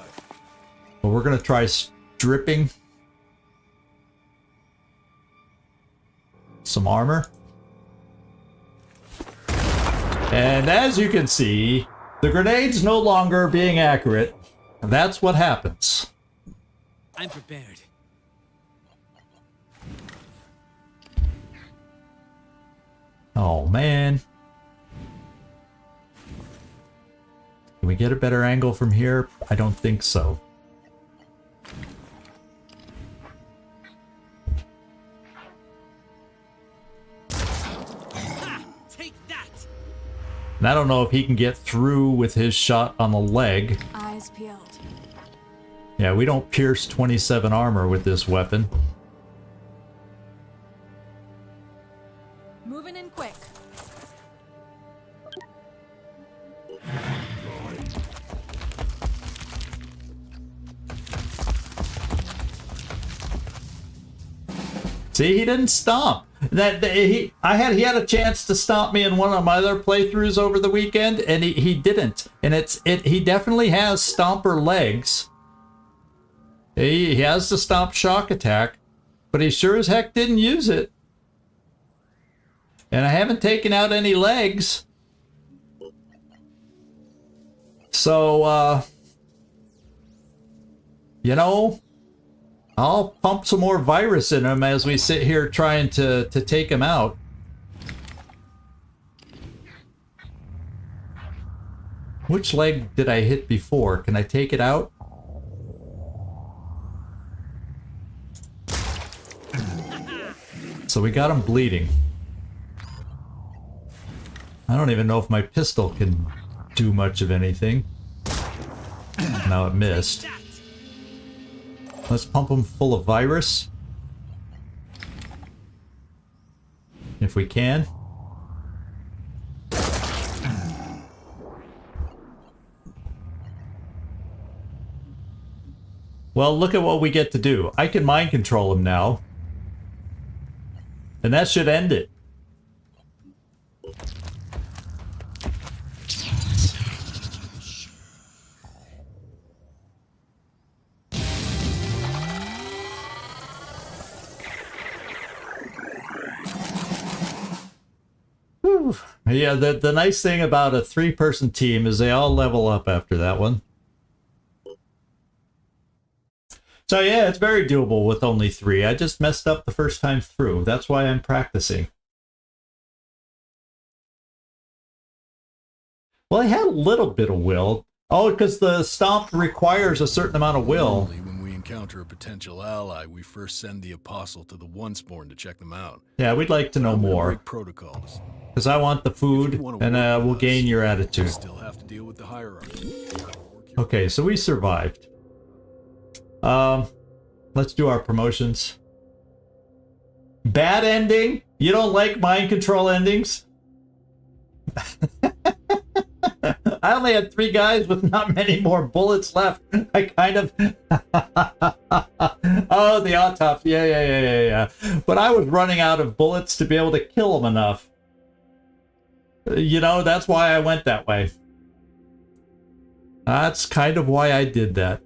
Well, we're going to try stripping some armor. And as you can see, the grenade's no longer being accurate. And that's what happens. I'm prepared. Oh, man. Can we get a better angle from here? I don't think so. Ha! Take that! And I don't know if he can get through with his shot on the leg. Eyes peeled. Yeah, we don't pierce 27 armor with this weapon. Moving in quick. See, he didn't stomp. He had a chance to stomp me in one of my other playthroughs over the weekend, and he didn't. And he definitely has stomper legs. He has the stomp shock attack, but he sure as heck didn't use it. And I haven't taken out any legs. So, you know, I'll pump some more virus in him as we sit here trying to take him out. Which leg did I hit before? Can I take it out? So we got him bleeding. I don't even know if my pistol can do much of anything. Now it missed. Let's pump him full of virus. If we can. Well, look at what we get to do. I can mind control him now. And that should end it. Whew. Yeah, the nice thing about a 3-person team is they all level up after that one. So yeah, it's very doable with only 3. I just messed up the first time through. That's why I'm practicing. Well, I had a little bit of will. Oh, because the stomp requires a certain amount of will. Normally, when we encounter a potential ally, we first send the apostle to the Onceborn to check them out. Yeah, we'd like to know I'm gonna more. break protocols. Because I want the food, and we'll gain your attitude. Still have to deal with the hierarchy. Okay, so we survived. Let's do our promotions. Bad ending? You don't like mind control endings? I only had 3 guys with not many more bullets left. I kind of... Oh, the autopsy. Yeah. But I was running out of bullets to be able to kill them enough. You know, that's why I went that way. That's kind of why I did that.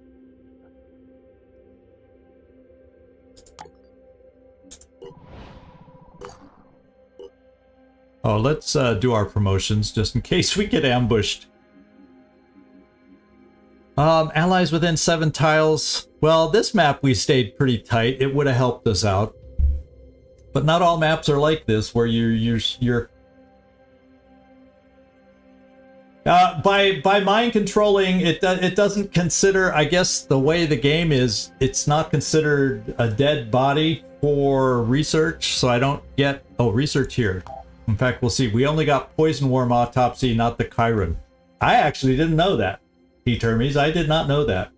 Oh, let's do our promotions just in case we get ambushed. Allies within 7 tiles. Well, this map we stayed pretty tight. It would have helped us out. But not all maps are like this, where you're by mind controlling, it doesn't consider, I guess the way the game is, it's not considered a dead body for research, so I don't get... Oh, research here. In fact, we'll see. We only got poison worm autopsy, not the Chiron. I actually didn't know that. Hermes, I did not know that.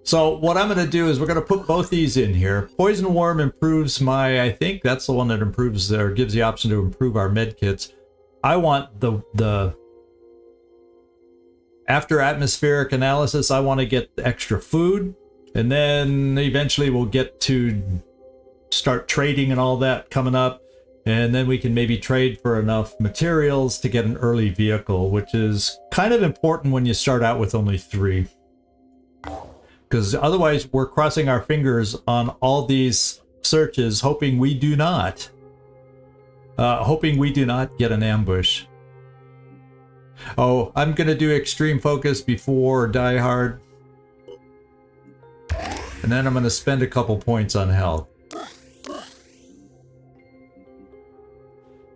So what I'm going to do is we're going to put both these in here. Poison worm improves my... I think that's the one that improves or gives the option to improve our med kits. I want the after atmospheric analysis, I want to get extra food, and then eventually we'll get to start trading and all that coming up, and then we can maybe trade for enough materials to get an early vehicle, which is kind of important when you start out with only 3. Because otherwise we're crossing our fingers on all these searches, hoping we do not get an ambush. Oh, I'm gonna do extreme focus before Die Hard. And then I'm gonna spend a couple points on health.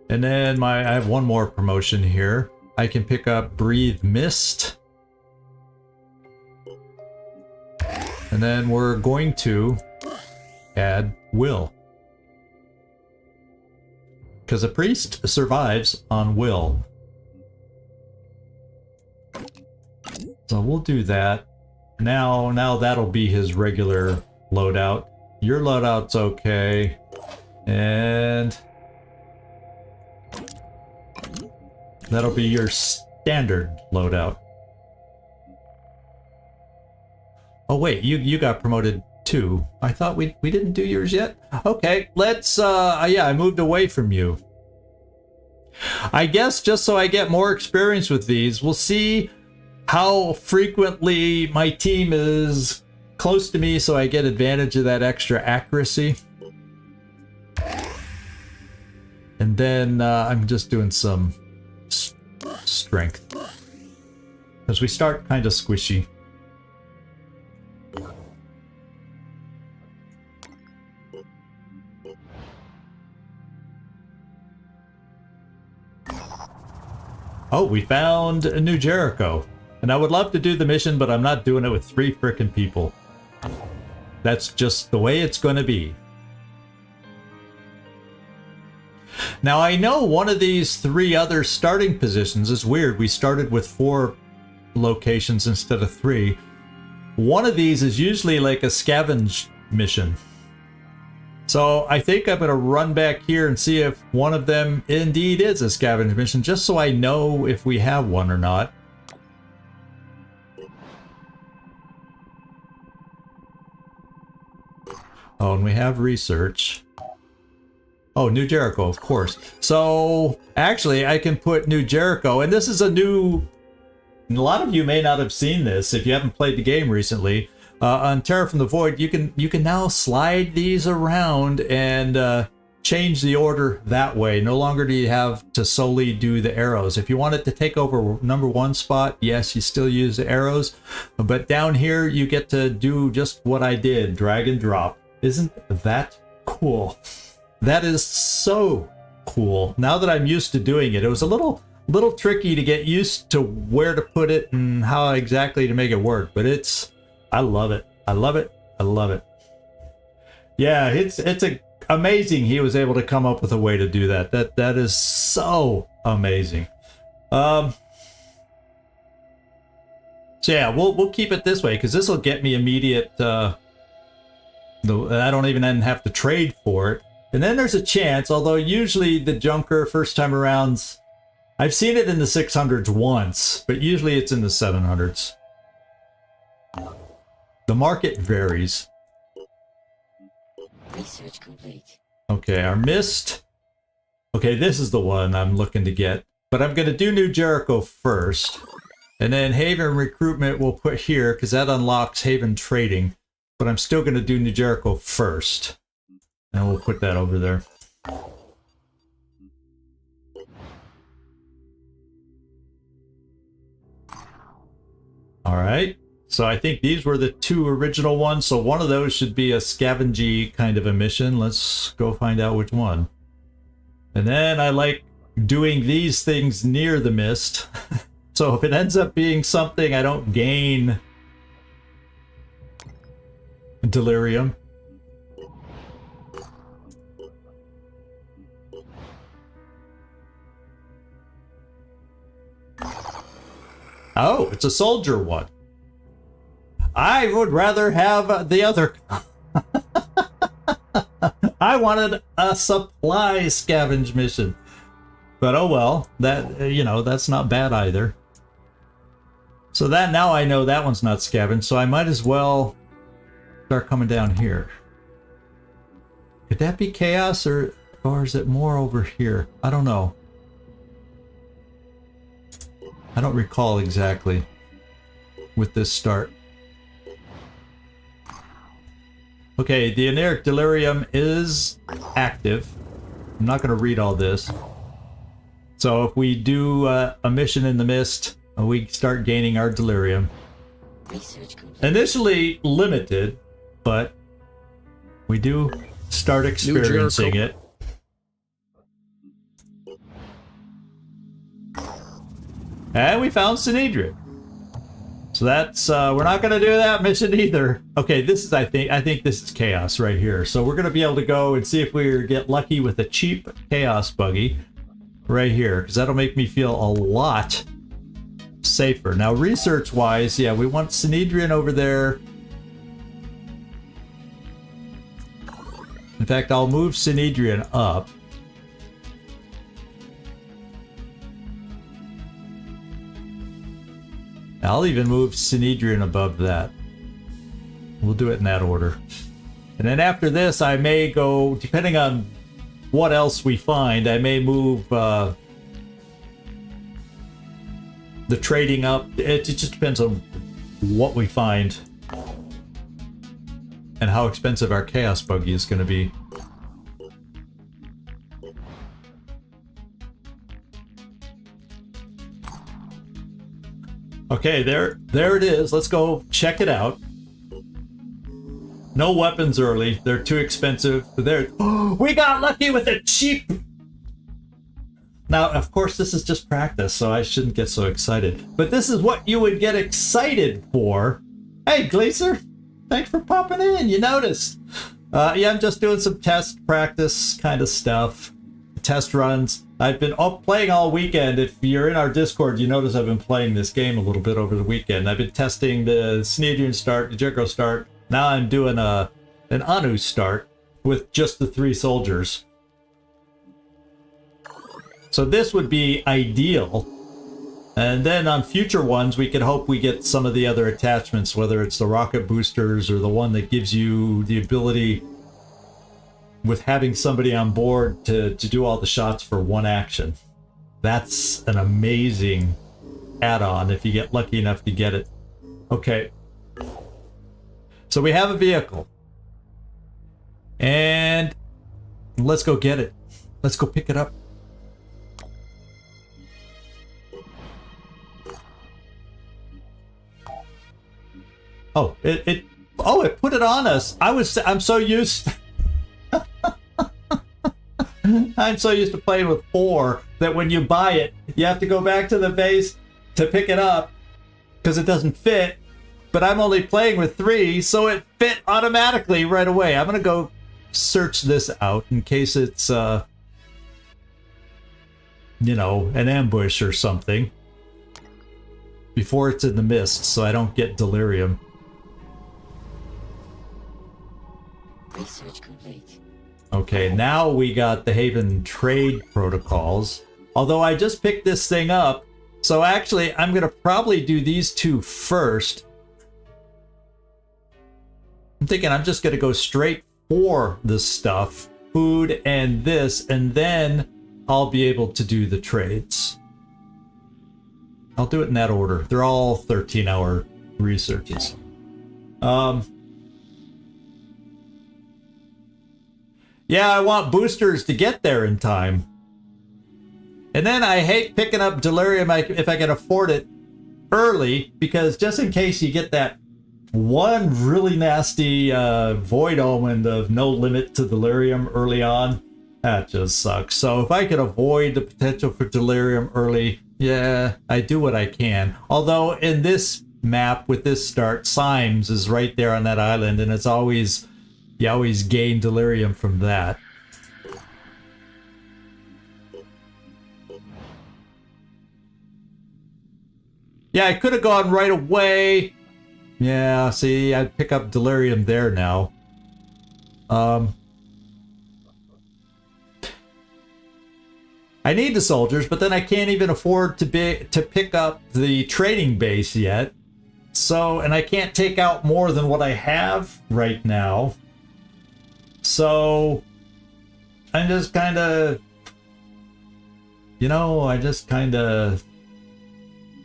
And then I have one more promotion here. I can pick up Breathe Mist. And then we're going to add Will. Because a priest survives on will. So we'll do that. Now that'll be his regular loadout. Your loadout's okay. And that'll be your standard loadout. Oh wait, you got promoted too. I thought we didn't do yours yet. Okay, let's yeah, I moved away from you. I guess just so I get more experience with these, we'll see how frequently my team is close to me so I get advantage of that extra accuracy. And then I'm just doing some strength. Because we start kind of squishy. Oh, we found New Jericho. And I would love to do the mission, but I'm not doing it with 3 frickin' people. That's just the way it's going to be. Now, I know one of these 3 other starting positions is weird. We started with 4 locations instead of 3. One of these is usually like a scavenge mission. So I think I'm going to run back here and see if one of them indeed is a scavenge mission, just so I know if we have one or not. Oh, and we have research. Oh, New Jericho, of course. So actually, I can put New Jericho, and this is a new... A lot of you may not have seen this if you haven't played the game recently. On Terror from the Void, you can now slide these around and change the order that way. No longer do you have to solely do the arrows. If you want it to take over number 1 spot, yes, you still use the arrows. But down here, you get to do just what I did, drag and drop. Isn't that cool? That is so cool. Now that I'm used to doing it, it was a little tricky to get used to where to put it and how exactly to make it work, but I love it. I love it. I love it. Yeah, it's amazing he was able to come up with a way to do that. That is so amazing. So yeah, we'll keep it this way because this will get me immediate. I don't even have to trade for it. And then there's a chance, although usually the Junker first time arounds, I've seen it in the 600s once, but usually it's in the 700s. The market varies. Research complete. Okay, our mist. Okay, this is the one I'm looking to get. But I'm going to do New Jericho first. And then Haven Recruitment we'll put here, because that unlocks Haven Trading. But I'm still going to do New Jericho first. And we'll put that over there. Alright. So I think these were the 2 original ones, so one of those should be a scavengey kind of a mission. Let's go find out which one. And then I like doing these things near the mist. So if it ends up being something I don't gain delirium. Oh, it's a soldier one. I would rather have the other. I wanted a supply scavenge mission. But oh well, that, that's not bad either. So that now I know that one's not scavenge, so I might as well start coming down here. Could that be chaos or is it more over here? I don't know. I don't recall exactly with this start. Okay, the Eneric Delirium is active. I'm not going to read all this. So if we do a mission in the mist, we start gaining our delirium. Initially limited, but we do start experiencing it. And we found Synedrian. So that's, we're not going to do that mission either. Okay, this is, I think this is chaos right here. So we're going to be able to go and see if we get lucky with a cheap chaos buggy right here, because that'll make me feel a lot safer. Now, research-wise, yeah, we want Synedrian over there. In fact, I'll move Synedrian up. I'll even move Synedrian above that. We'll do it in that order. And then after this, I may go, depending on what else we find, I may move the trading up. It just depends on what we find and how expensive our chaos buggy is going to be. Okay, there it is. Let's go check it out. No weapons early. They're too expensive. There. Oh, we got lucky with a cheap Now, of course, this is just practice, so I shouldn't get so excited. But this is what you would get excited for. Hey, Glacier, thanks for popping in. You noticed. Yeah, I'm just doing some test practice kind of stuff. Test runs. I've been playing all weekend. If you're in our Discord, you notice I've been playing this game a little bit over the weekend. I've been testing the Sneedian start, the Jericho start. Now I'm doing an Anu start with just the 3 soldiers. So this would be ideal. And then on future ones, we could hope we get some of the other attachments, whether it's the rocket boosters or the one that gives you the ability with having somebody on board to do all the shots for one action. That's an amazing add-on if you get lucky enough to get it. Okay. So we have a vehicle. And let's go get it. Let's go pick it up. Oh, it put it on us. I'm so used I'm so used to playing with 4 that when you buy it, you have to go back to the base to pick it up because it doesn't fit. But I'm only playing with 3, so it fit automatically right away. I'm going to go search this out in case it's, an ambush or something before it's in the mist so I don't get delirium. Research complete. Okay, now we got the Haven trade protocols. Although I just picked this thing up, so actually I'm going to probably do these 2 first. I'm thinking I'm just going to go straight for the stuff, food and this, and then I'll be able to do the trades. I'll do it in that order. They're all 13-hour researches. Yeah, I want boosters to get there in time. And then I hate picking up delirium if I can afford it early, because just in case you get that one really nasty void omen of no limit to delirium early on, that just sucks. So if I can avoid the potential for delirium early, yeah, I do what I can. Although in this map with this start, Symes is right there on that island, and it's always... you always gain delirium from that. Yeah, I could have gone right away. Yeah, see, I'd pick up delirium there now. I need the soldiers, but then I can't even afford to pick up the trading base yet. So, and I can't take out more than what I have right now. So, I'm just kind of,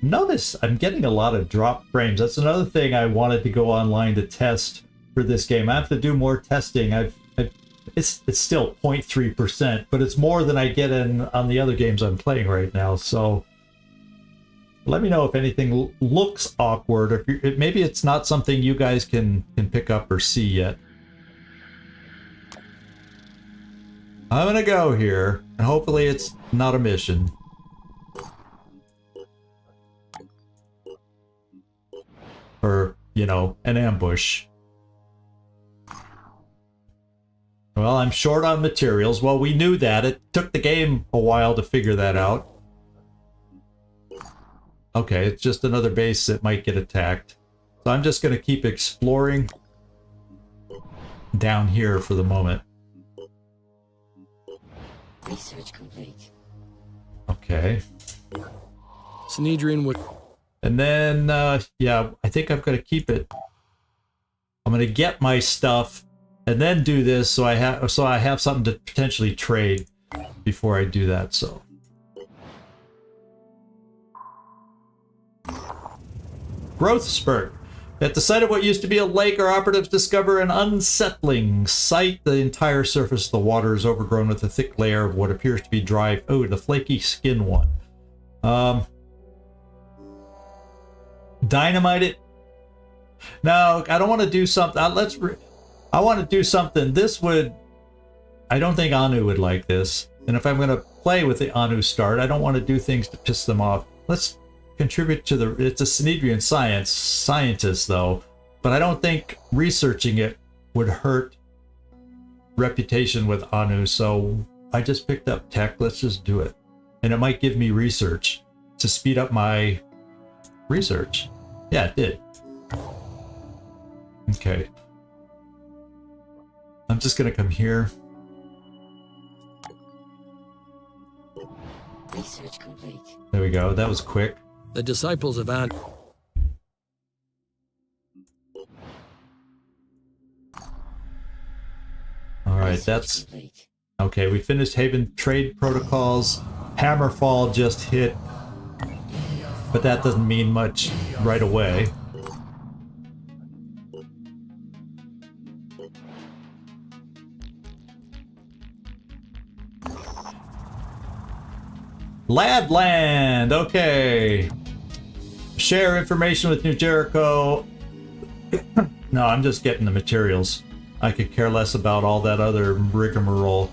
notice I'm getting a lot of drop frames. That's another thing I wanted to go online to test for this game. I have to do more testing. It's still 0.3%, but it's more than I get on the other games I'm playing right now. So, let me know if anything looks awkward. If maybe it's not something you guys can pick up or see yet. I'm gonna go here, and hopefully it's not a mission. Or, an ambush. Well, I'm short on materials. Well, we knew that. It took the game a while to figure that out. Okay, it's just another base that might get attacked. So I'm just gonna keep exploring down here for the moment. Research complete. Okay. Synedrian would... And then, yeah, I think I'm going to keep it. I'm going to get my stuff and then do this so I have something to potentially trade before I do that, so. Growth spurt. At the site of what used to be a lake, our operatives discover an unsettling sight. The entire surface of the water is overgrown with a thick layer of what appears to be dry... Oh, the flaky skin one. Dynamite it. No, I don't want to do something. I want to do something. This would... I don't think Anu would like this. And if I'm going to play with the Anu start. I don't want to do things to piss them off. Let's contribute to the... It's a Synedrian scientist, though. But I don't think researching it would hurt reputation with Anu, so I just picked up tech. Let's just do it. And it might give me research to speed up my research. Yeah, it did. Okay. I'm just gonna come here. Research complete. There we go. That was quick. The disciples of Anu. All right, Research that's complete. okay. We finished Haven trade protocols. Hammerfall just hit, but that doesn't mean much right away. Ladland, okay. Share information with New Jericho. No, I'm just getting the materials. I could care less about all that other rigmarole.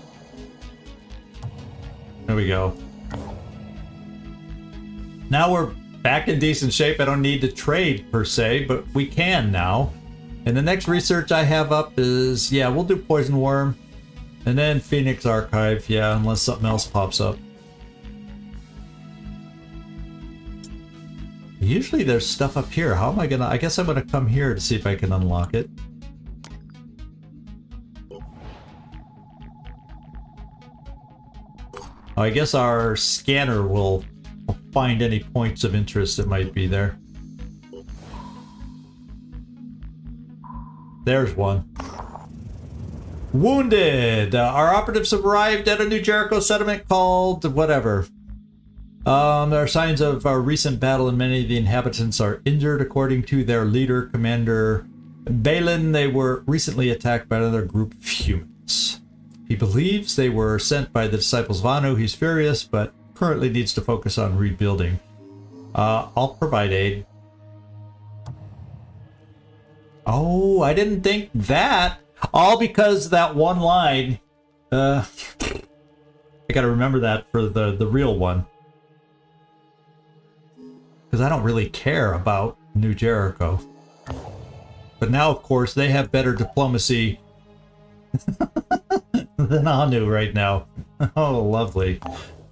There we go. Now we're back in decent shape. I don't need to trade per se, but we can now. And the next research I have up is, yeah, we'll do Poison Worm. And then Phoenix Archive, yeah, unless something else pops up. Usually there's stuff up here. How am I gonna... I guess I'm gonna come here to see if I can unlock it. Oh, I guess our scanner will find any points of interest that might be there. There's one. Wounded! Our operatives have arrived at a New Jericho settlement called whatever. There are signs of a recent battle and many of the inhabitants are injured. According to their leader, Commander Balin, they were recently attacked by another group of humans. He believes they were sent by the disciples of Anu. He's furious, but currently needs to focus on rebuilding. I'll provide aid. Oh, I didn't think that. All because that one line. I gotta remember that for the real one. Because I don't really care about New Jericho. But now, of course, they have better diplomacy than Anu right now. Oh, lovely.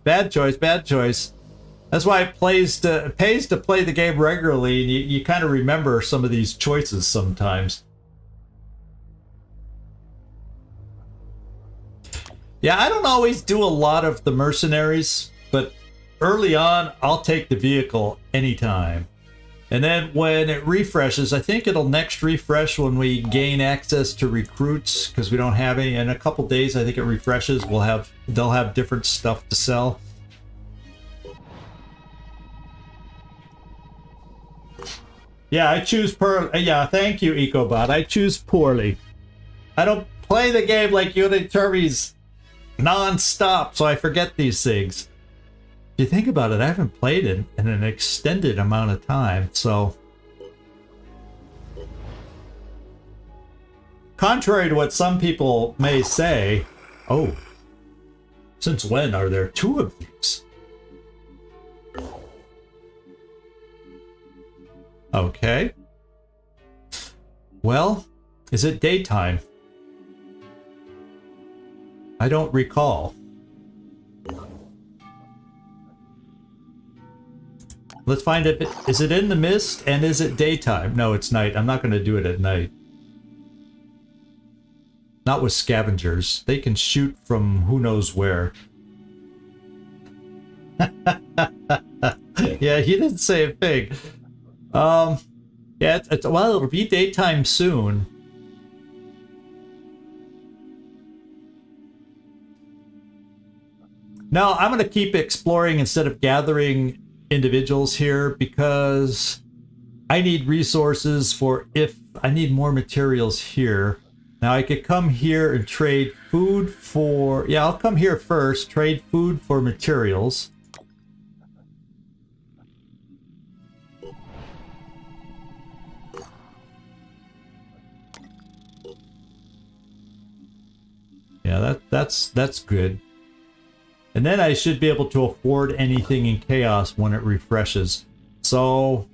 Bad choice, bad choice. That's why it pays to play the game regularly, and you kind of remember some of these choices sometimes. Yeah, I don't always do a lot of the mercenaries, but early on, I'll take the vehicle anytime. And then when it refreshes, I think it'll next refresh when we gain access to recruits, because we don't have any. In a couple days, I think it refreshes. They'll have different stuff to sell. Yeah, I choose yeah, thank you, EcoBot. I choose poorly. I don't play the game like Unitermies non-stop, so I forget these things. If you think about it, I haven't played it in an extended amount of time, so... Contrary to what some people may say... Oh. Since when are there two of these? Okay. Well, is it daytime? I don't recall. Let's find it. Is it in the mist and is it daytime? No, it's night. I'm not going to do it at night. Not with scavengers. They can shoot from who knows where. Yeah, he didn't say a thing. Yeah, well, it'll be daytime soon. No, I'm going to keep exploring instead of gathering individuals here because I need resources for if I need more materials here. Now I could come here and trade food for... Yeah, I'll come here first, trade food for materials. Yeah, that's good. And then I should be able to afford anything in chaos when it refreshes. So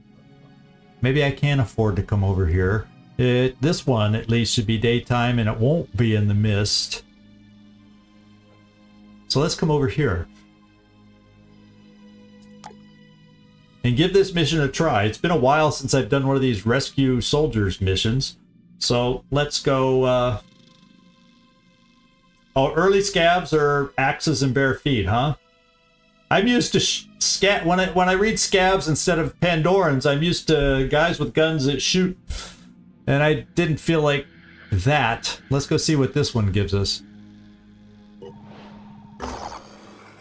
maybe I can afford to come over here. This one at least should be daytime and it won't be in the mist. So let's come over here and give this mission a try. It's been a while since I've done one of these rescue soldiers missions. So let's go. Oh, early scavs are axes and bare feet, huh? I'm used to when I read scavs instead of Pandorans, I'm used to guys with guns that shoot. And I didn't feel like that. Let's go see what this one gives us.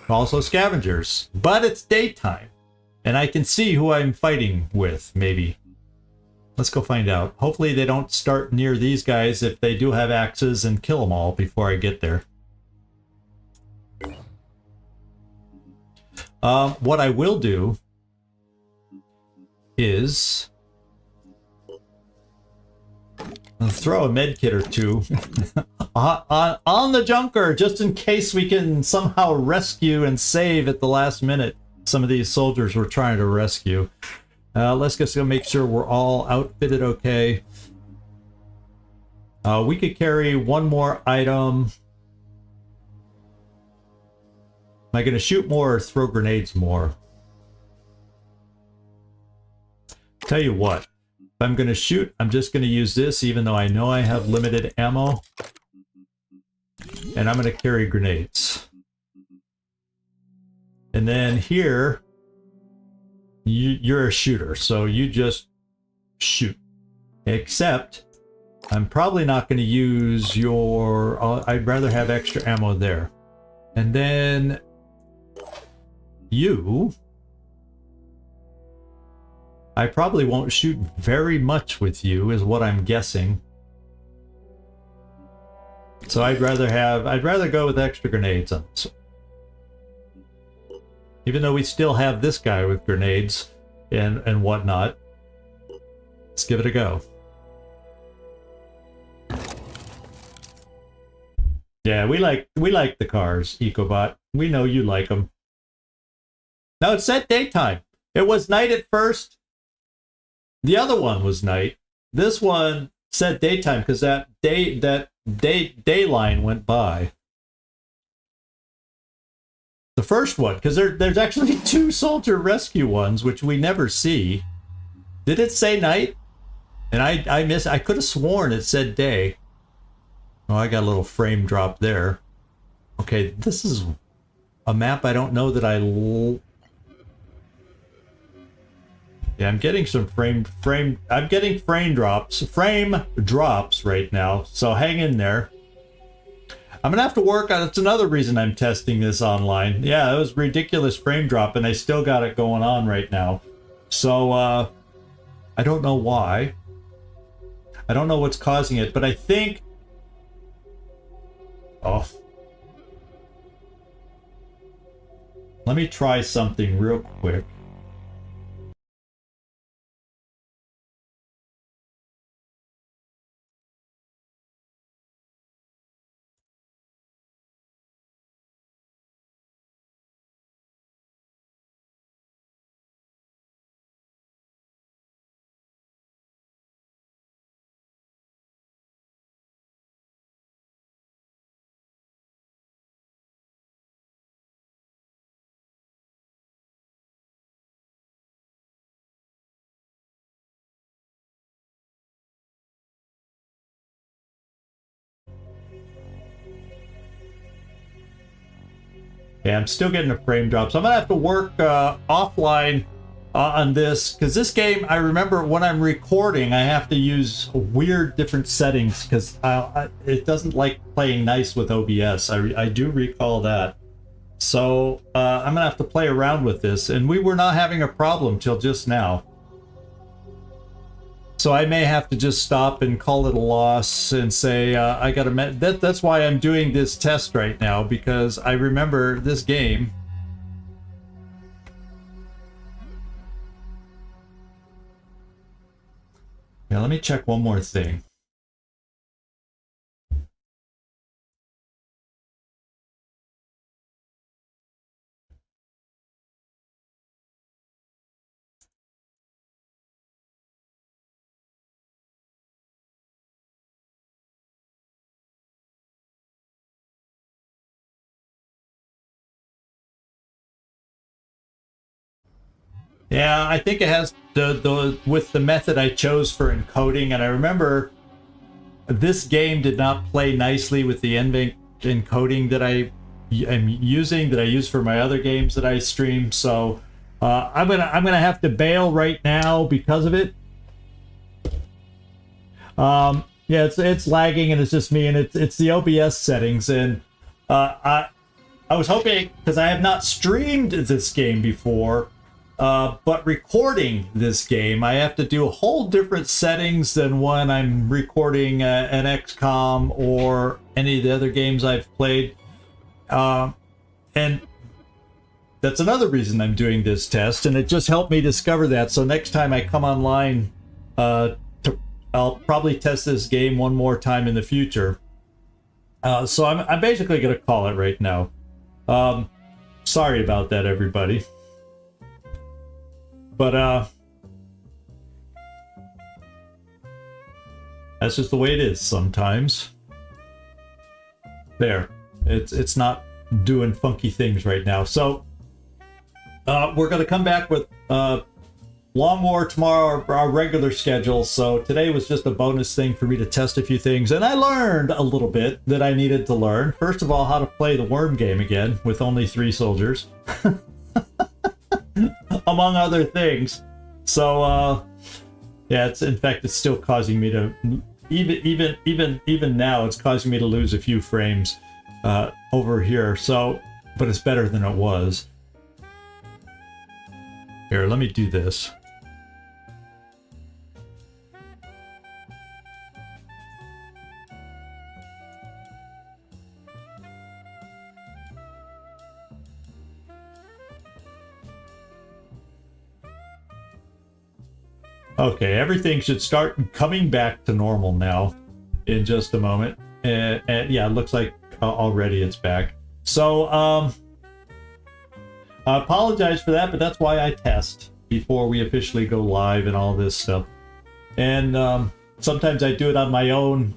Also scavengers, but it's daytime. And I can see who I'm fighting with, maybe. Let's go find out. Hopefully they don't start near these guys if they do have axes and kill them all before I get there. What I will do is I'll throw a med kit or two on the junker just in case we can somehow rescue and save at the last minute some of these soldiers we're trying to rescue. Let's just go make sure we're all outfitted okay. We could carry one more item. Am I going to shoot more or throw grenades more? Tell you what, if I'm going to shoot, I'm just going to use this even though I know I have limited ammo. And I'm going to carry grenades. And then here, you're a shooter, so you just shoot. Except, I'm probably not going to use your... I'd rather have extra ammo there. And then you... I probably won't shoot very much with you, is what I'm guessing. So I'd rather go with extra grenades on this one. Even though we still have this guy with grenades and whatnot. Let's give it a go. Yeah, we like the cars, Ecobot. We know you like them. Now it said daytime. It was night at first. The other one was night. This one said daytime because that day line went by. The first one, because there's actually two soldier rescue ones, which we never see. Did it say night? And I could have sworn it said day. Oh, I got a little frame drop there. Okay, this is a map I don't know that yeah, I'm getting some I'm getting frame drops right now, so hang in there. I'm gonna have to work on it's another reason I'm testing this online. Yeah, it was ridiculous frame drop and I still got it going on right now. So I don't know why. I don't know what's causing it, but I think let me try something real quick. Yeah, I'm still getting a frame drop, so I'm gonna have to work offline on this, because this game, I remember when I'm recording, I have to use weird different settings, because it doesn't like playing nice with OBS. I do recall that. So I'm gonna have to play around with this, and we were not having a problem till just now. So I may have to just stop and call it a loss and say, I gotta... That's why I'm doing this test right now, because I remember this game. Yeah, let me check one more thing. Yeah, I think it has the with the method I chose for encoding, and I remember this game did not play nicely with the NVENC encoding that I am using, that I use for my other games that I stream. So I'm gonna have to bail right now because of it. Yeah, it's lagging, and it's just me, and it's the OBS settings, and I was hoping, because I have not streamed this game before. But recording this game, I have to do a whole different settings than when I'm recording an XCOM or any of the other games I've played. And that's another reason I'm doing this test, and it just helped me discover that. So next time I come online, I'll probably test this game one more time in the future. So I'm basically going to call it right now. Sorry about that, everybody. But that's just the way it is sometimes. There, it's not doing funky things right now. So we're going to come back with long more tomorrow, our regular schedule. So today was just a bonus thing for me to test a few things, and I learned a little bit that I needed to learn. First of all, how to play the worm game again with only 3 soldiers. Among other things. So yeah, it's still causing me to even now it's causing me to lose a few frames over here. So, but it's better than it was. Here, let me do this. Okay, everything should start coming back to normal now in just a moment. And yeah, it looks like already it's back. So, I apologize for that, but that's why I test before we officially go live and all this stuff. And sometimes I do it on my own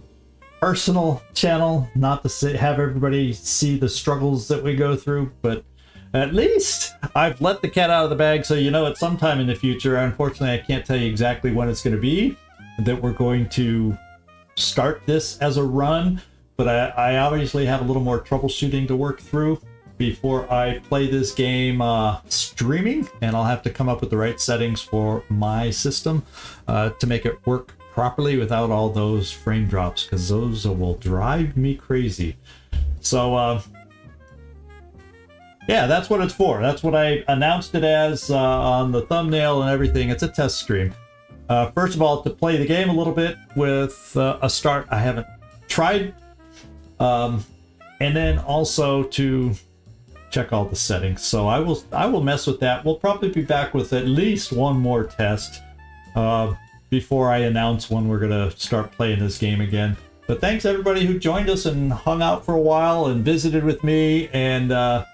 personal channel, not to have everybody see the struggles that we go through, but at least I've let the cat out of the bag, so you know it's sometime in the future. Unfortunately, I can't tell you exactly when it's going to be that we're going to start this as a run, but I obviously have a little more troubleshooting to work through before I play this game streaming, and I'll have to come up with the right settings for my system to make it work properly without all those frame drops, because those will drive me crazy. So yeah, that's what it's for. That's what I announced it as on the thumbnail and everything. It's a test stream. First of all, to play the game a little bit with a start I haven't tried. And then also to check all the settings. So I will mess with that. We'll probably be back with at least one more test before I announce when we're going to start playing this game again. But thanks everybody who joined us and hung out for a while and visited with me and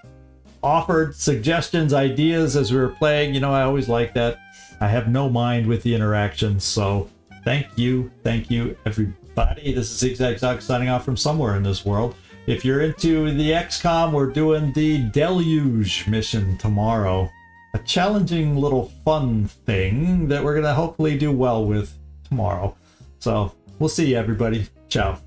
offered suggestions, ideas as we were playing. You know, I always like that. I have no mind with the interactions, so thank you everybody. This is Zigzag Zog signing off from somewhere in this world. If you're into the XCOM, we're doing the Deluge mission tomorrow. A challenging little fun thing that we're gonna hopefully do well with tomorrow. So we'll see you everybody. Ciao.